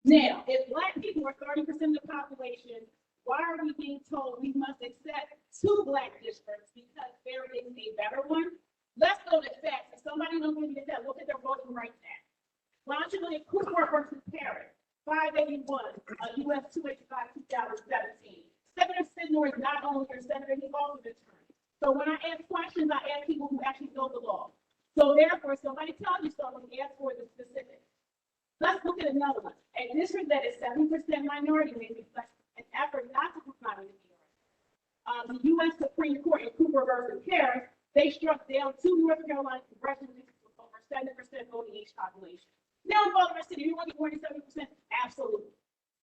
Now, if Black people are 30% of the population, why are we being told we must accept 2 Black districts because there is a better one? Let's go to facts. If somebody don't give me that, look at their voting rights act. Why don't you look at Cooper versus Paris, 581, US 285, 2017. Senator Sidnor is not only your senator, he's also an attorney. So when I ask questions, I ask people who actually know the law. So therefore, somebody tells you something, ask for the specifics. Let's look at another one. A district that is 70% minority may reflect an effort not to comply with the minority. The U.S. Supreme Court in Cooper versus Harris, they struck down 2 North Carolina congressional districts with over 70% voting age population. Now in Baltimore City, we want to be more than 70%? Absolutely.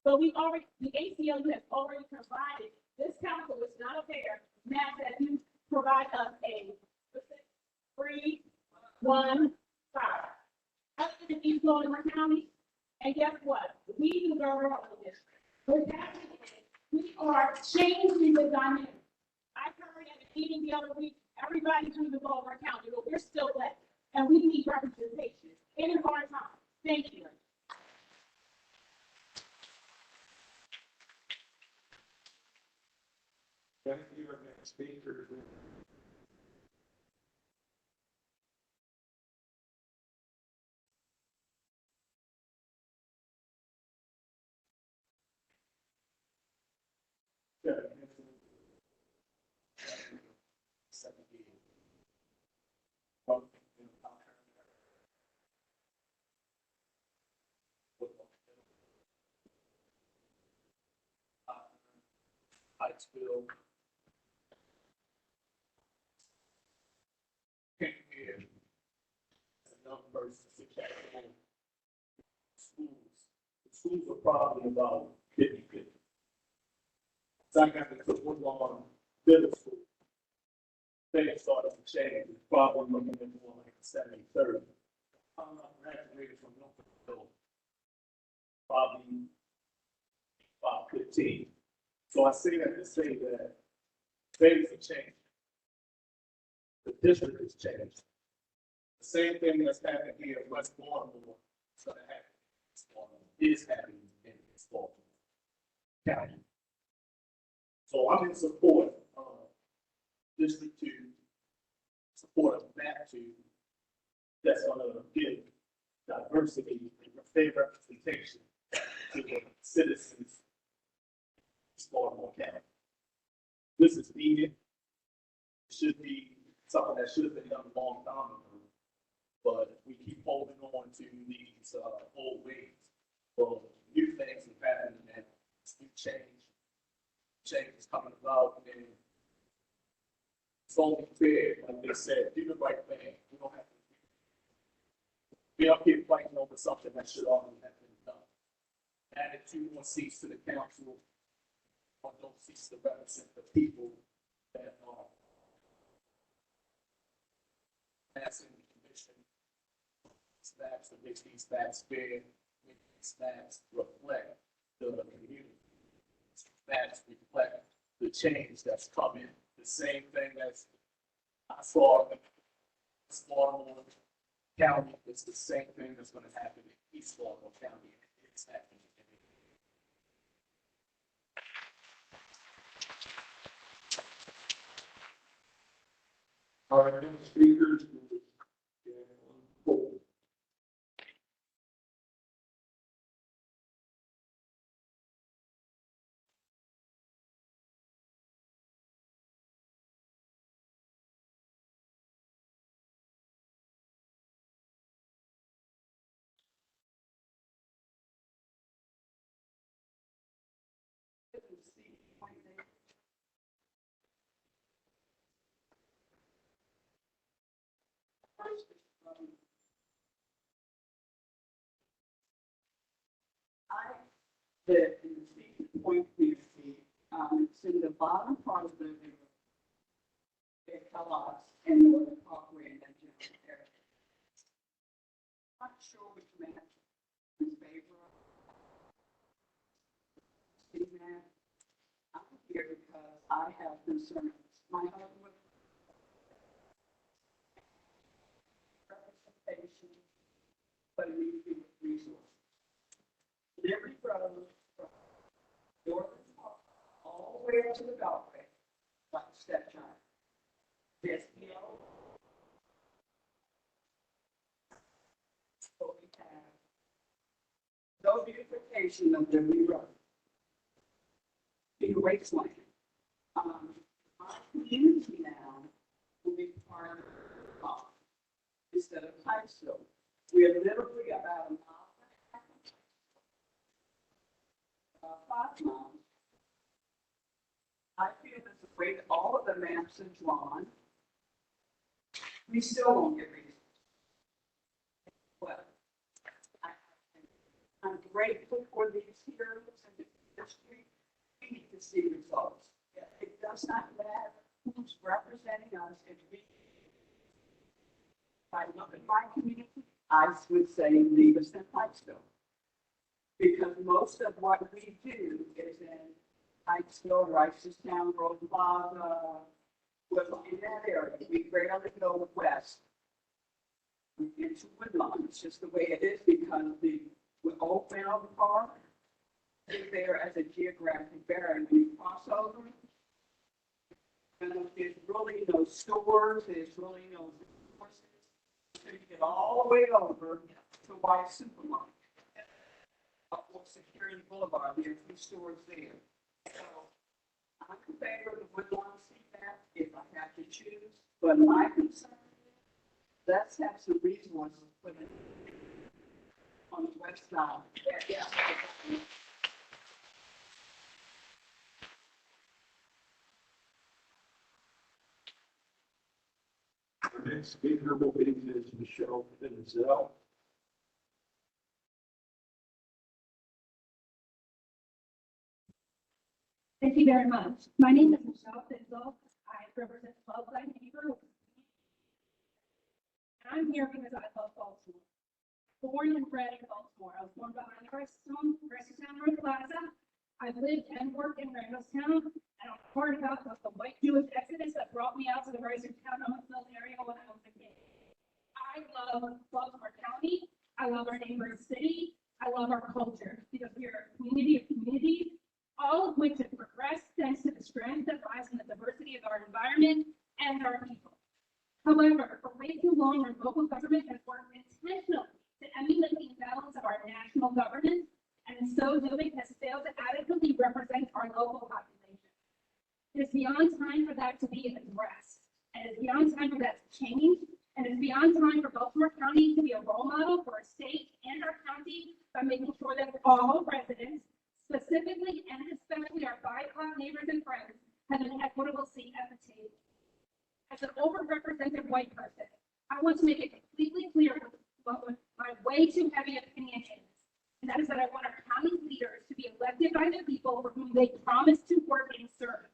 But the ACLU has already provided this council, which is not a fair map that you provide us a 3, 1, 5. Other than East Baltimore County, and guess what? We do govern our district. What's happening is we are changing the dynamic. I heard at a meeting the other week, everybody's in the Baltimore County, but we're still Black, and we need representation in a hard time. Thank you. Thank you, our next speaker. Pikesville. Came here as a young person to check on schools. The schools are probably about 50-50. So I got to Woodlawn Middle School. Things started to change. It's probably looking at more like 70-30. I graduated from Norfolk, probably about 15. So I say that to say that things have changed. The district has changed. The same thing that's happened here in West Baltimore is going to happen in East Baltimore. Is happening in East Baltimore County. So I'm in support of District 2, support of map 2, that's going to give diversity and fair representation to the citizens of Baltimore County. This is needed. It should be something that should have been done a long time ago. But we keep holding on to these old ways. Well, new things have happened and new change is coming about, and it's only fair, like they said, do the right thing. We don't have to be up here fighting over something that should already have been done. Added 2 more seats to the council, or those seats to represent the people that are passing the commission. Maps to make these maps fair, make these maps reflect the community. Maps reflect the change that's coming. The same thing as I saw in Baltimore County, it's the same thing that's going to happen in East Baltimore County. It's happening. Our next speakers. I live in the Cedar Point community, it's in the bottom part of the river. They tell us in Northern Parkway and that general area. Not sure which man is favorite. See, man, I'm here because I have concerns. My husband representation, but it needs to be with resources. Every road from Northern Park all the way up to the Beltway, like a stepchild. This hill. So we have no beautification of the new road. Big wasteland. Our community now will be part of the park instead of Pikesville. We are literally about a mile and a half, 5 miles. I feel that the way that all of the maps are drawn, we still won't get reasons. Well, I'm grateful for these hearings and the industry. We need to see results. It does not matter who's representing us. If I look at my community, I would say leave us in Pikesville. Because most of what we do is in Pikesville, Ricestown, Road Plaza, well, in that area. We rarely go west into Woodlawn. It's just the way it is because with Old Mountain Park is there as a geographic barrier. When you cross over, there's really no stores, there's really no resources. So you get all the way over to White Supermarket. Up on Security Boulevard, there are 2 stores there. So I'm in favor of the Woodlawn CMAP if I have to choose, but my concern is let's have some resources put in on the west side. Yeah. Our next speaker will be Ms. Michelle Denzel. Thank you very much. My name is Michelle Denzel. I represent Club Black Neighbor. I'm here because I love Baltimore. Born and bred in Baltimore. I was born behind Ricestown Road Plaza. I've lived and worked in Randallstown, and I'm part about the white Jewish exodus that brought me out to the Ricestown area when I was a kid. I love Baltimore County. I love our neighboring city. I love our culture because we are a community of communities, all of which have progressed thanks to the strength that lies in the diversity of our environment and our people. However, for way too long, our local government has worked intentionally to emulate the imbalance of our national government, and in so doing has failed to adequately represent our local population. It is beyond time for that to be addressed, and it is beyond time for that to change, and it's beyond time for Baltimore County to be a role model for our state and our county by making sure that all residents, specifically and especially our BIPOC neighbors and friends, have an equitable seat at the table. As an overrepresented white person, I want to make it completely clear what my way too heavy opinion is. And that is that I want our county leaders to be elected by the people for whom they promise to work and serve.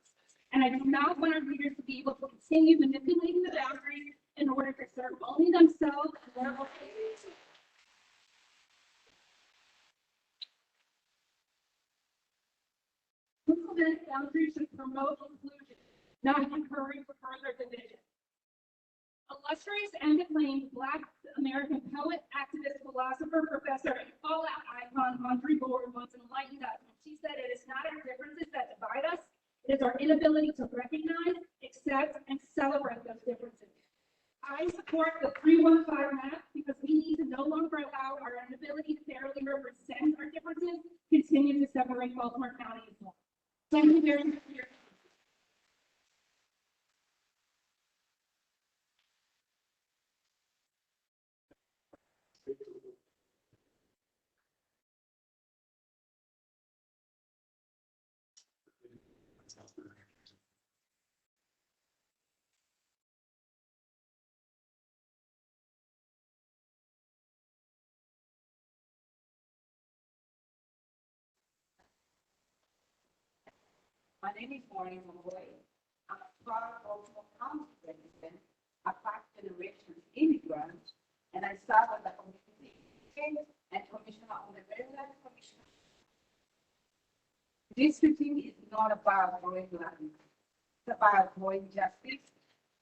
And I do not want our leaders to be able to continue manipulating the boundaries in order to serve only themselves and their local communities. Implement boundaries should promote inclusion, not encourage further division. Illustrious and acclaimed Black American poet, activist, philosopher, professor, and fallout icon Audre Lorde once enlightened us when she said, "It is not our differences that divide us, it is our inability to recognize, accept, and celebrate those differences." I support the 315 map because we need to no longer allow our inability to fairly represent our differences continue to separate Baltimore County as well. Thank you very much for your time. My name is Maureen Monroy. I'm a proud Baltimore County resident, a first-generation immigrant, and I serve as a community and commissioner on the Maryland Commission. Districting is not about growing land. It's about growing justice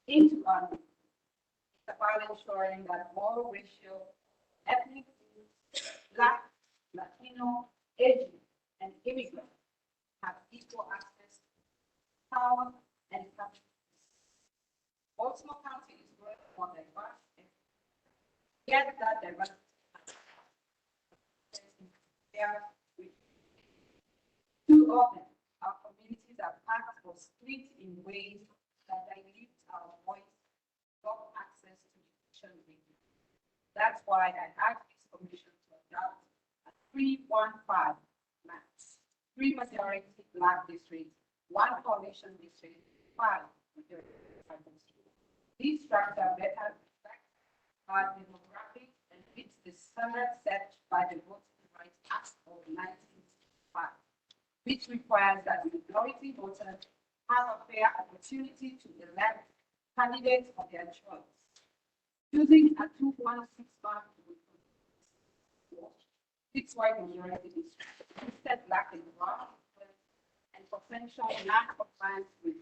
into our community. It's about ensuring that all racial, ethnic groups, Black, Latino, Asian, and immigrants have equal access to power and country. Baltimore County is growing more diverse, and yet that diversity too often, our communities are packed or split in ways that dilute our voice, block access to decision making. That's why I asked this commission to adopt a 3-1-5 map. 3 majority Black districts, 1 coalition district, 5 majority Black districts. These structure better reflects our demographics and fits the standard set by the Voting Rights Act of 1965, which requires that minority voters have a fair opportunity to elect candidates of their choice. Choosing a 2-1-6 map would 6 white majority districts, instead Black and brown, and potential non-compliance with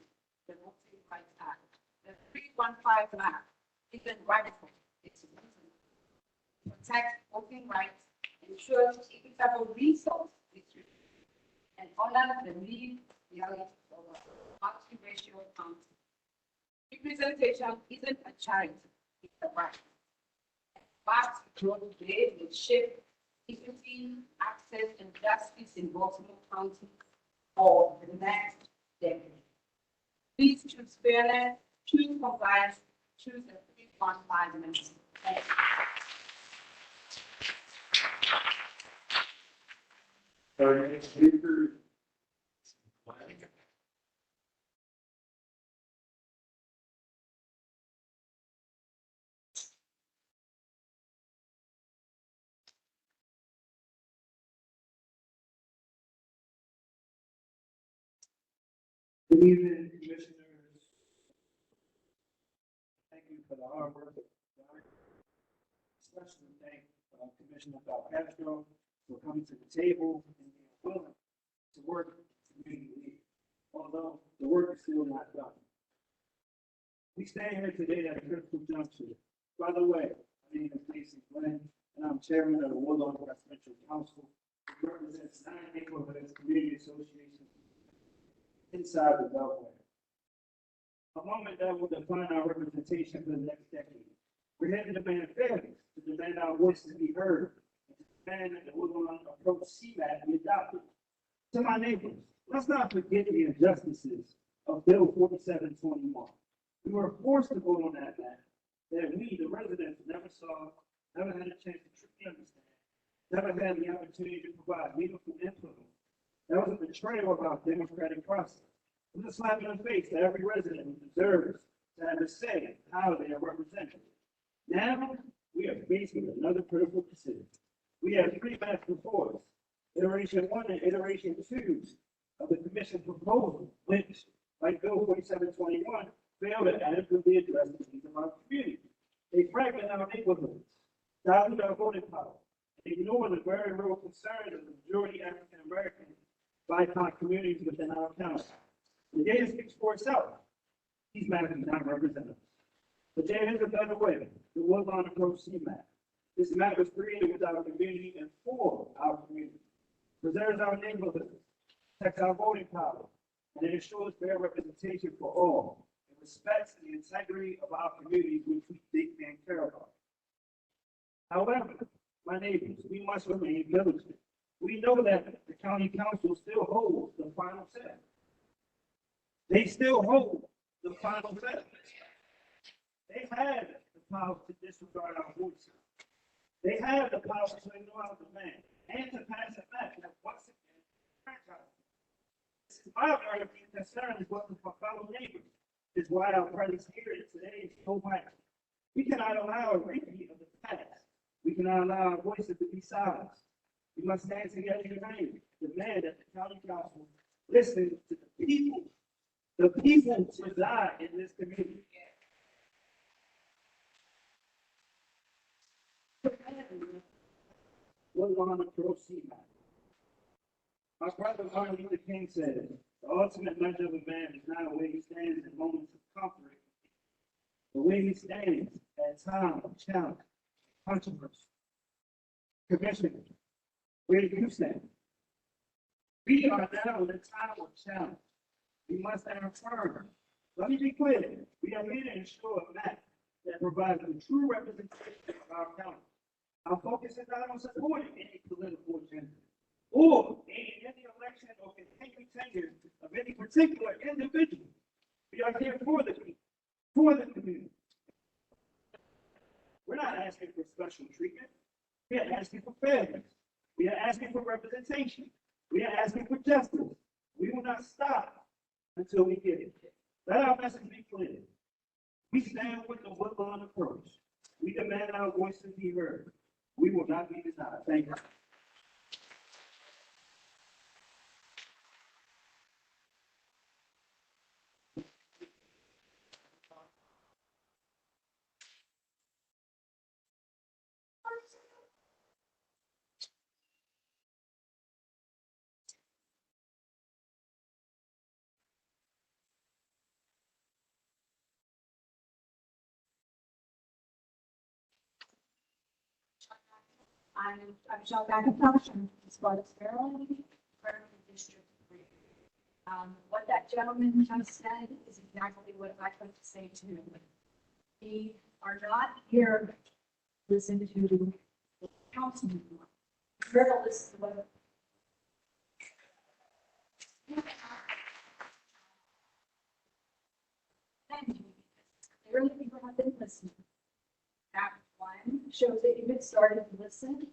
the Voting Rights Act. The 3-1-5 map isn't radical, it's reasonable. Protects voting rights, ensures equitable resource distribution, and honors the lived reality of a multiracial county. Representation isn't a charity, it's a right. But grow today will shape equity, access, and justice in Baltimore County for the next decade. Please choose fairness, choose compliance, choose the 3-1-5 amendment. Thank you. Our next speaker. Good evening, commissioners. Thank you for the hard work. Especially thank Commissioner Val Castro for coming to the table and being willing to work with the community, although the work is still not done. We stand here today at a critical juncture. By the way, my name is Mason Glenn, and I'm chairman of the Woodlawn Residential Council, which represents 9 neighborhoods community associations inside the Beltway. A moment that will define our representation for the next decade. We're here to demand fairness, to demand our voices be heard, and to demand that the Woodlawn approach CMAC be adopted. To my neighbors, let's not forget the injustices of Bill 4721. We were forced to vote on that map that we, the residents, never saw, never had a chance to truly understand, never had the opportunity to provide meaningful input. That was a betrayal of our democratic process. It was a slap in the face to every resident who deserves to have a say in how they are represented. Now, we are faced with another critical decision. We have 3 maps before us, iteration 1 and iteration 2 of the commission proposal, which, like Bill 4721, failed to adequately address the needs of our community. They fragment our neighborhoods, dilute our voting power, and ignore the very real concerns of the majority African American BIPOC communities within our county. The data speaks for itself. These maps do not represent us. But there is a better way. The Woodlawn Approach CMAP. This map was created with our community and for our community. Preserves our neighborhoods, protects our voting power, and it ensures fair representation for all, and respects the integrity of our communities, which we think and care about. However, my neighbors, we must remain vigilant. We know that the county council still holds the final say. They still hold the final say. They have the power to disregard our voices. They have the power to ignore our demand and to pass it back that once again, franchise. This is my very concern is what my fellow neighbors is why our presence here today is so vital. We cannot allow a repeat of the past. We cannot allow our voices to be silenced. We must stand together in vain, demand that the county council listen to the people. The people reside in this community. What want to proceed? My brother Martin Luther King said, the ultimate measure of a man is not where he stands in moments of comfort, but where he stands at time of challenge, controversy. Commissioner, where do you stand? We are now in a time of challenge. We must stand firm. Let me be clear. We are here to ensure a map that provides a true representation of our county. Our focus is not on supporting any political agenda or any election or continued tenure of any particular individual. We are here for the people, for the community. We're not asking for special treatment. We are asking for fairness. We are asking for representation. We are asking for justice. We will not stop until we get it. Let our message be clear. We stand with the Woodlawn approach. We demand our voices be heard. We will not be denied. Thank you. I'm Michelle McIntosh, I'm from Sparta, Maryland, from District 3. What that gentleman just said is exactly what I tried to say to him. We are not here to listen to the councilman. We're here to listen to what. Thank you. Clearly, people have been listening. Act 1 shows that you've been starting to listen.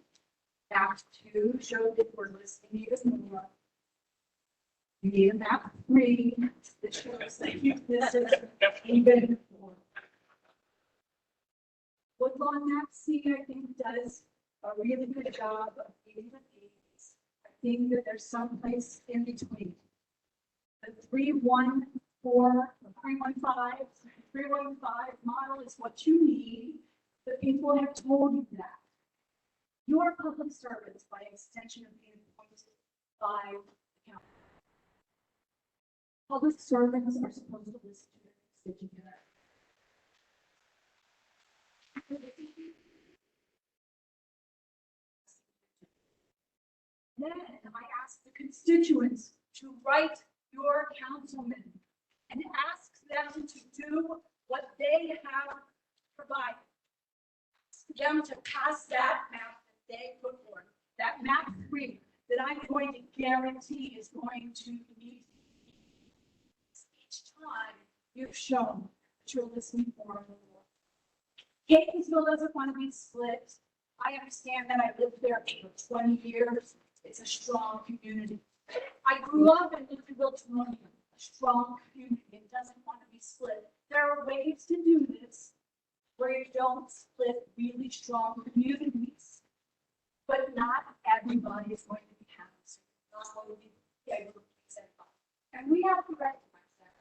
Act 2 shows that we're listening even more. You need a map 3 that shows that you listen even more. Woodlawn Map C, I think, does a really good job of meeting the needs. I think that there's some place in between. The 314, 315, 315 model is what you need. The people have told you that. You are public servants by extension of being appointed by the county. Public servants are supposed to listen to their constituents. Then I ask the constituents to write your councilman and ask them to do what they have provided. Ask them to pass that map that they put forward, that map 3 that I'm going to guarantee is going to meet each time you've shown that you're listening for them. Catonsville doesn't want to be split. I understand that. I lived there for 20 years. It's a strong community. I grew up in Liverpool, a strong community. It doesn't want to be split. There are ways to do this where you don't split really strong communities, but not everybody is going to be happy. So not going to be able to please everybody. And we have to recognize that.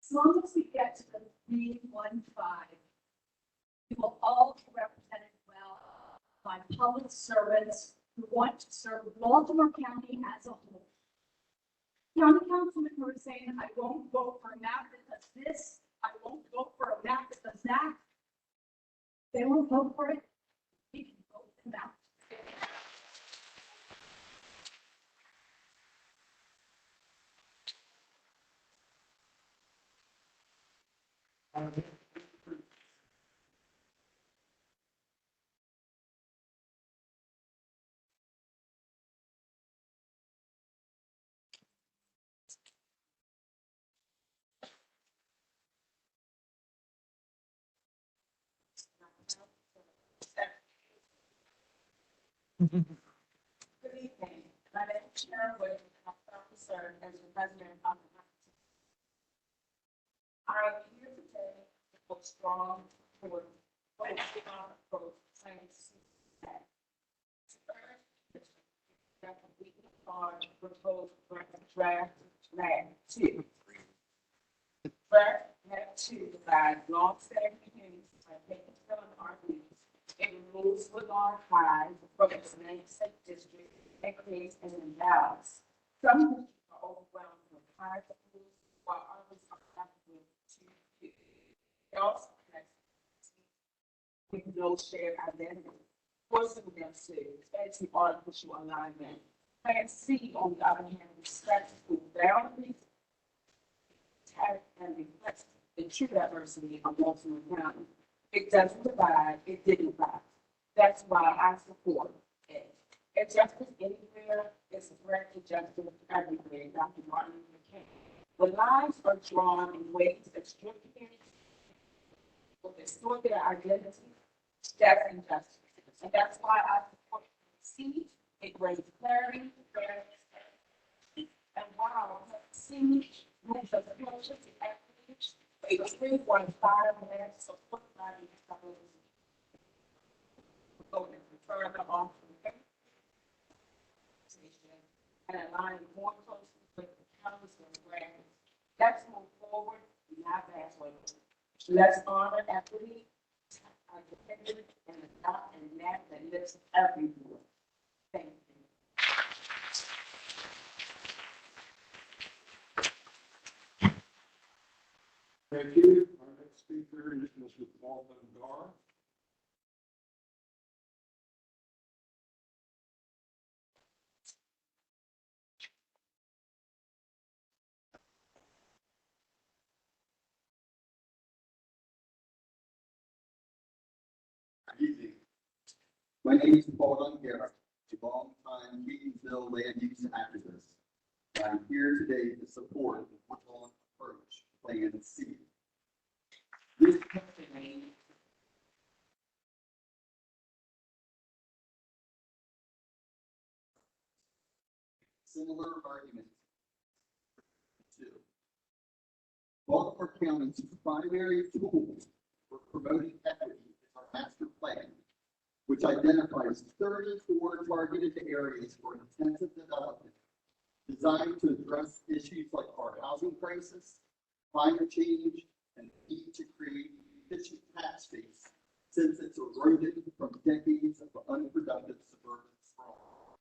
As long as we get to the 315, we will all be represented well by public servants who want to serve Baltimore County as a whole. County councilmen who are saying, I won't vote for a map that does this, I won't vote for a map that does that. They won't vote for it. We can vote them out. Good evening. My name is Sharon Williams, and I'm proud to serve as the president of the Conference. I am here today to put strong forward what is the approach science that we on proposed draft map two. Draft map two provides long-standing communities like Bakersfield and Arlene. It removes Woodlawn High from its namesake district and creates an imbalance. Some districts are overwhelmed with high schools, while others are left with too few. It also connects with no shared identity, forcing them to into artificial alignment. Plan C, on the other hand, respects school boundaries and reflects the true diversity of Baltimore County. It doesn't divide, it dignifies. That's why I support it. Injustice anywhere is a threat to justice everywhere, Dr. Martin Luther King. The lines are drawn in ways that strip communities will distort their identity. That's injustice. And that's why I support C. It brings clarity, fairness, and while C moves us closer to equity, a 3.5 minute support body going further off and align more closely with the counties and grants. Let's move forward, not backwards. Let's honor equity, identity, and adopt a map that lives everywhere. Thank you. Thank you. Our next speaker is Mr. Paul Dunbar. Easy. My name is Paul Dunbar, a longtime Keatonville land use activist. I'm here today to support the Woodlawn approach, Plan C. This company similar arguments to Baltimore County's primary tool for promoting equity is our master plan, which identifies 34 targeted areas for intensive development designed to address issues like our housing crisis, climate change, and the need to create efficient tax base since it's eroded from decades of unproductive suburban sprawl.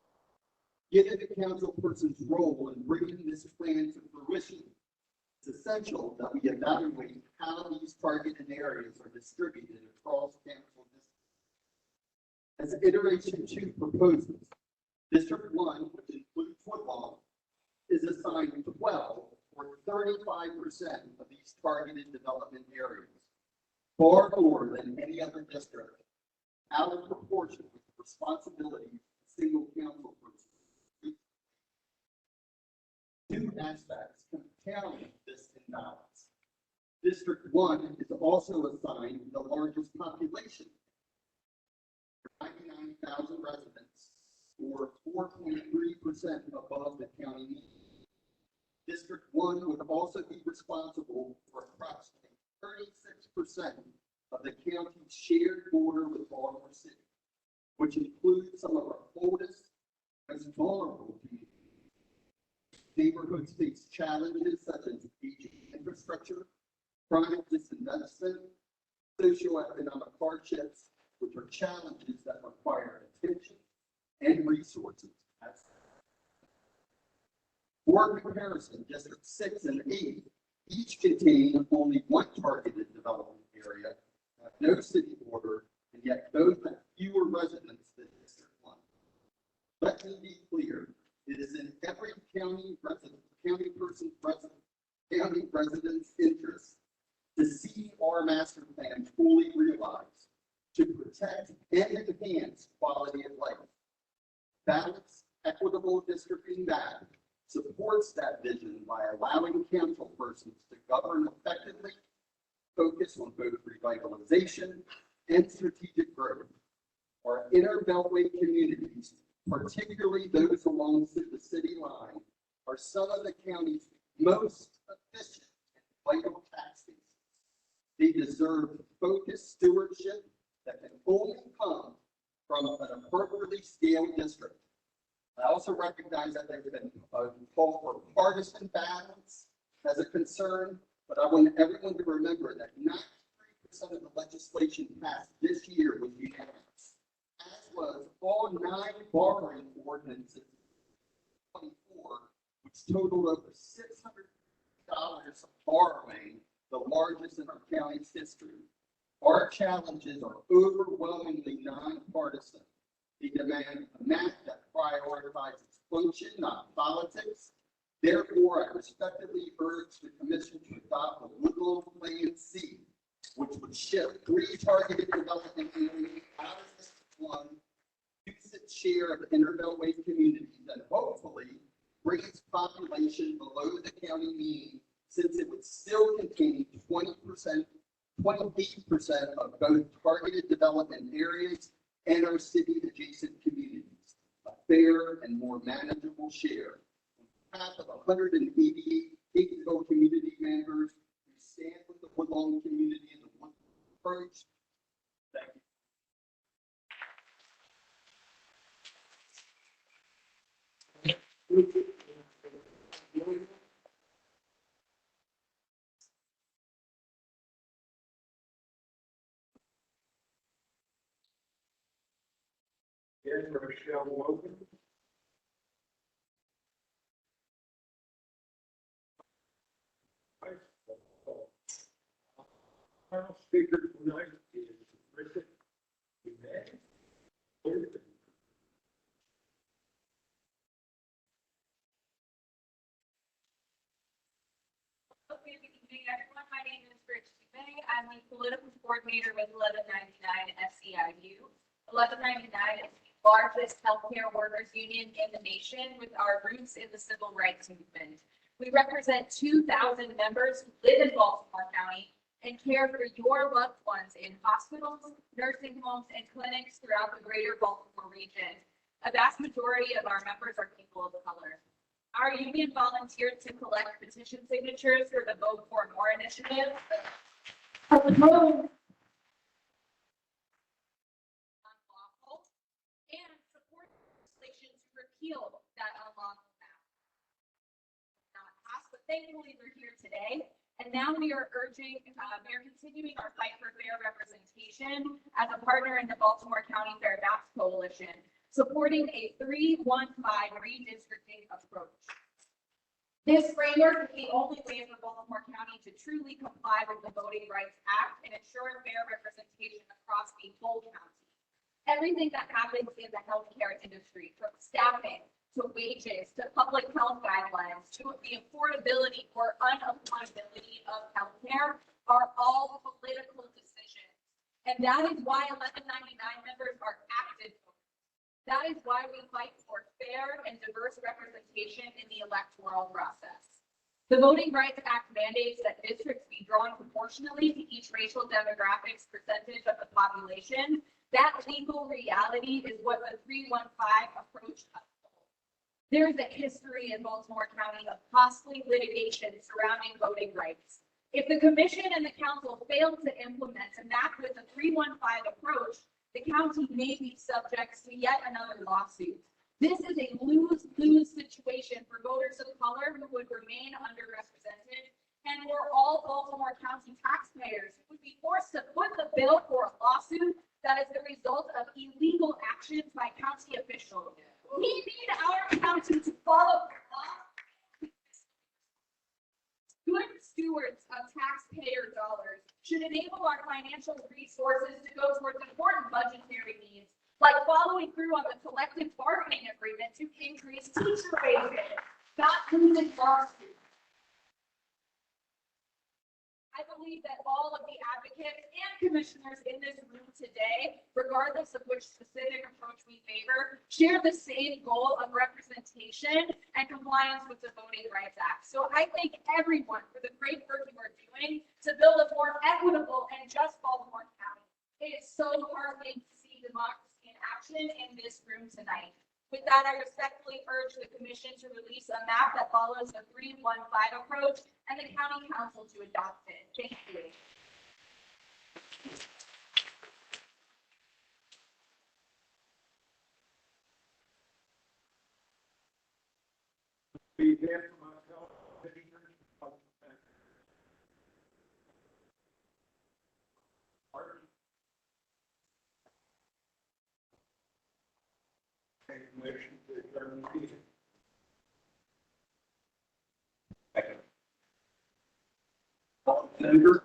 Given the councilperson's role in bringing this plan to fruition, it's essential that we evaluate how these targeted areas are distributed across council districts. As iteration 2 proposes, District 1, which includes Woodlawn, is assigned 12 or 35% of these targeted development areas, far more than any other district, out of proportion with the responsibilities of a single council person. Two aspects compound this imbalance. District 1 is also assigned the largest population, 99,000 residents, or 4.3% above the county mean. District 1 would also be responsible for approximately 36% of the county's shared border with Baltimore City, which includes some of our oldest, most vulnerable communities. Neighborhoods face challenges such as aging infrastructure, chronic disinvestment, socioeconomic hardships, which are challenges that require attention and resources. For comparison, District 6 and 8 each contain only one targeted development area, no city border, and yet both have fewer residents than District 1. Let me be clear, it is in every county resident's interest to see our master plan fully realized, to protect and enhance quality of life. Balanced, equitable districting map supports that vision by allowing council persons to govern effectively, focus on both revitalization and strategic growth. Our inner beltway communities, particularly those along the city line, are some of the county's most efficient and vital tax bases. They deserve focused stewardship that can only come from an appropriately scaled district. I also recognize that there's been a call for partisan balance as a concern, but I want everyone to remember that 93% of the legislation passed this year was unanimous, as was all 9 borrowing ordinances, 24, which totaled over $600 of borrowing, the largest in our county's history. Our challenges are overwhelmingly nonpartisan. They demand a map that prioritizes function, not politics. Therefore, I respectfully urge the commission to adopt the Woodlawn Plan C, which would shift 3 targeted development areas out of this one, use its share of inter-beltway communities, and hopefully bring its population below the county mean, since it would still contain 28% of both targeted development areas and our city adjacent communities, a fair and more manageable share. On behalf of 188 Higginsville community members who stand with the Woodlawn community and the Woodlawn approach, thank you. Yes, Rochelle Logan. Final speaker tonight is Richard Dumas. Okay, good evening, everyone. My name is Rich Dumas. I'm the political coordinator with 1199 SEIU. 1199 is the largest healthcare workers union in the nation, with our roots in the civil rights movement. We represent 2,000 members who live in Baltimore County and care for your loved ones in hospitals, nursing homes, and clinics throughout the greater Baltimore region. A vast majority of our members are people of color. Our union volunteered to collect petition signatures for the Vote for More initiative. Unlawful, and support legislation to repeal that unlawful map. Not passed, but thankfully we're here today. And now we are continuing our fight for fair representation as a partner in the Baltimore County Fair Maps Coalition, supporting a 3-1-5 redistricting approach. This framework is the only way for Baltimore County to truly comply with the Voting Rights Act and ensure fair representation across the whole county. Everything that happens in the healthcare industry, from staffing to wages, to public health guidelines, to the affordability or unaffordability of healthcare, are all political decisions. And that is why 1199 members are active. That is why we fight for fair and diverse representation in the electoral process. The Voting Rights Act mandates that districts be drawn proportionally to each racial demographics percentage of the population. That legal reality is what the 3-1-5 approach upholds. There is a history in Baltimore County of costly litigation surrounding voting rights. If the commission and the council fail to implement a map with a 3-1-5 approach, the county may be subject to yet another lawsuit. This is a lose-lose situation for voters of color who would remain underrepresented, and for all Baltimore County taxpayers who would be forced to foot the bill for a lawsuit that is the result of illegal actions by county officials. We need our county to follow the law. Good stewards of taxpayer dollars should enable our financial resources to go towards important budgetary needs, like following through on the collective bargaining agreement to increase teacher wages, not losing lawsuits. I believe that all of the advocates and commissioners in this room today, regardless of which specific approach we favor, share the same goal of representation and compliance with the Voting Rights Act. So I thank everyone for the great work you are doing to build a more equitable and just Baltimore County. It is so heartening to see democracy in action in this room tonight. With that, I respectfully urge the commission to release a map that follows the 3-1-5 approach and the county council to adopt it. Thank you. Be there for my fellow commissioners. Make a motion to adjourn the meeting. All in favor?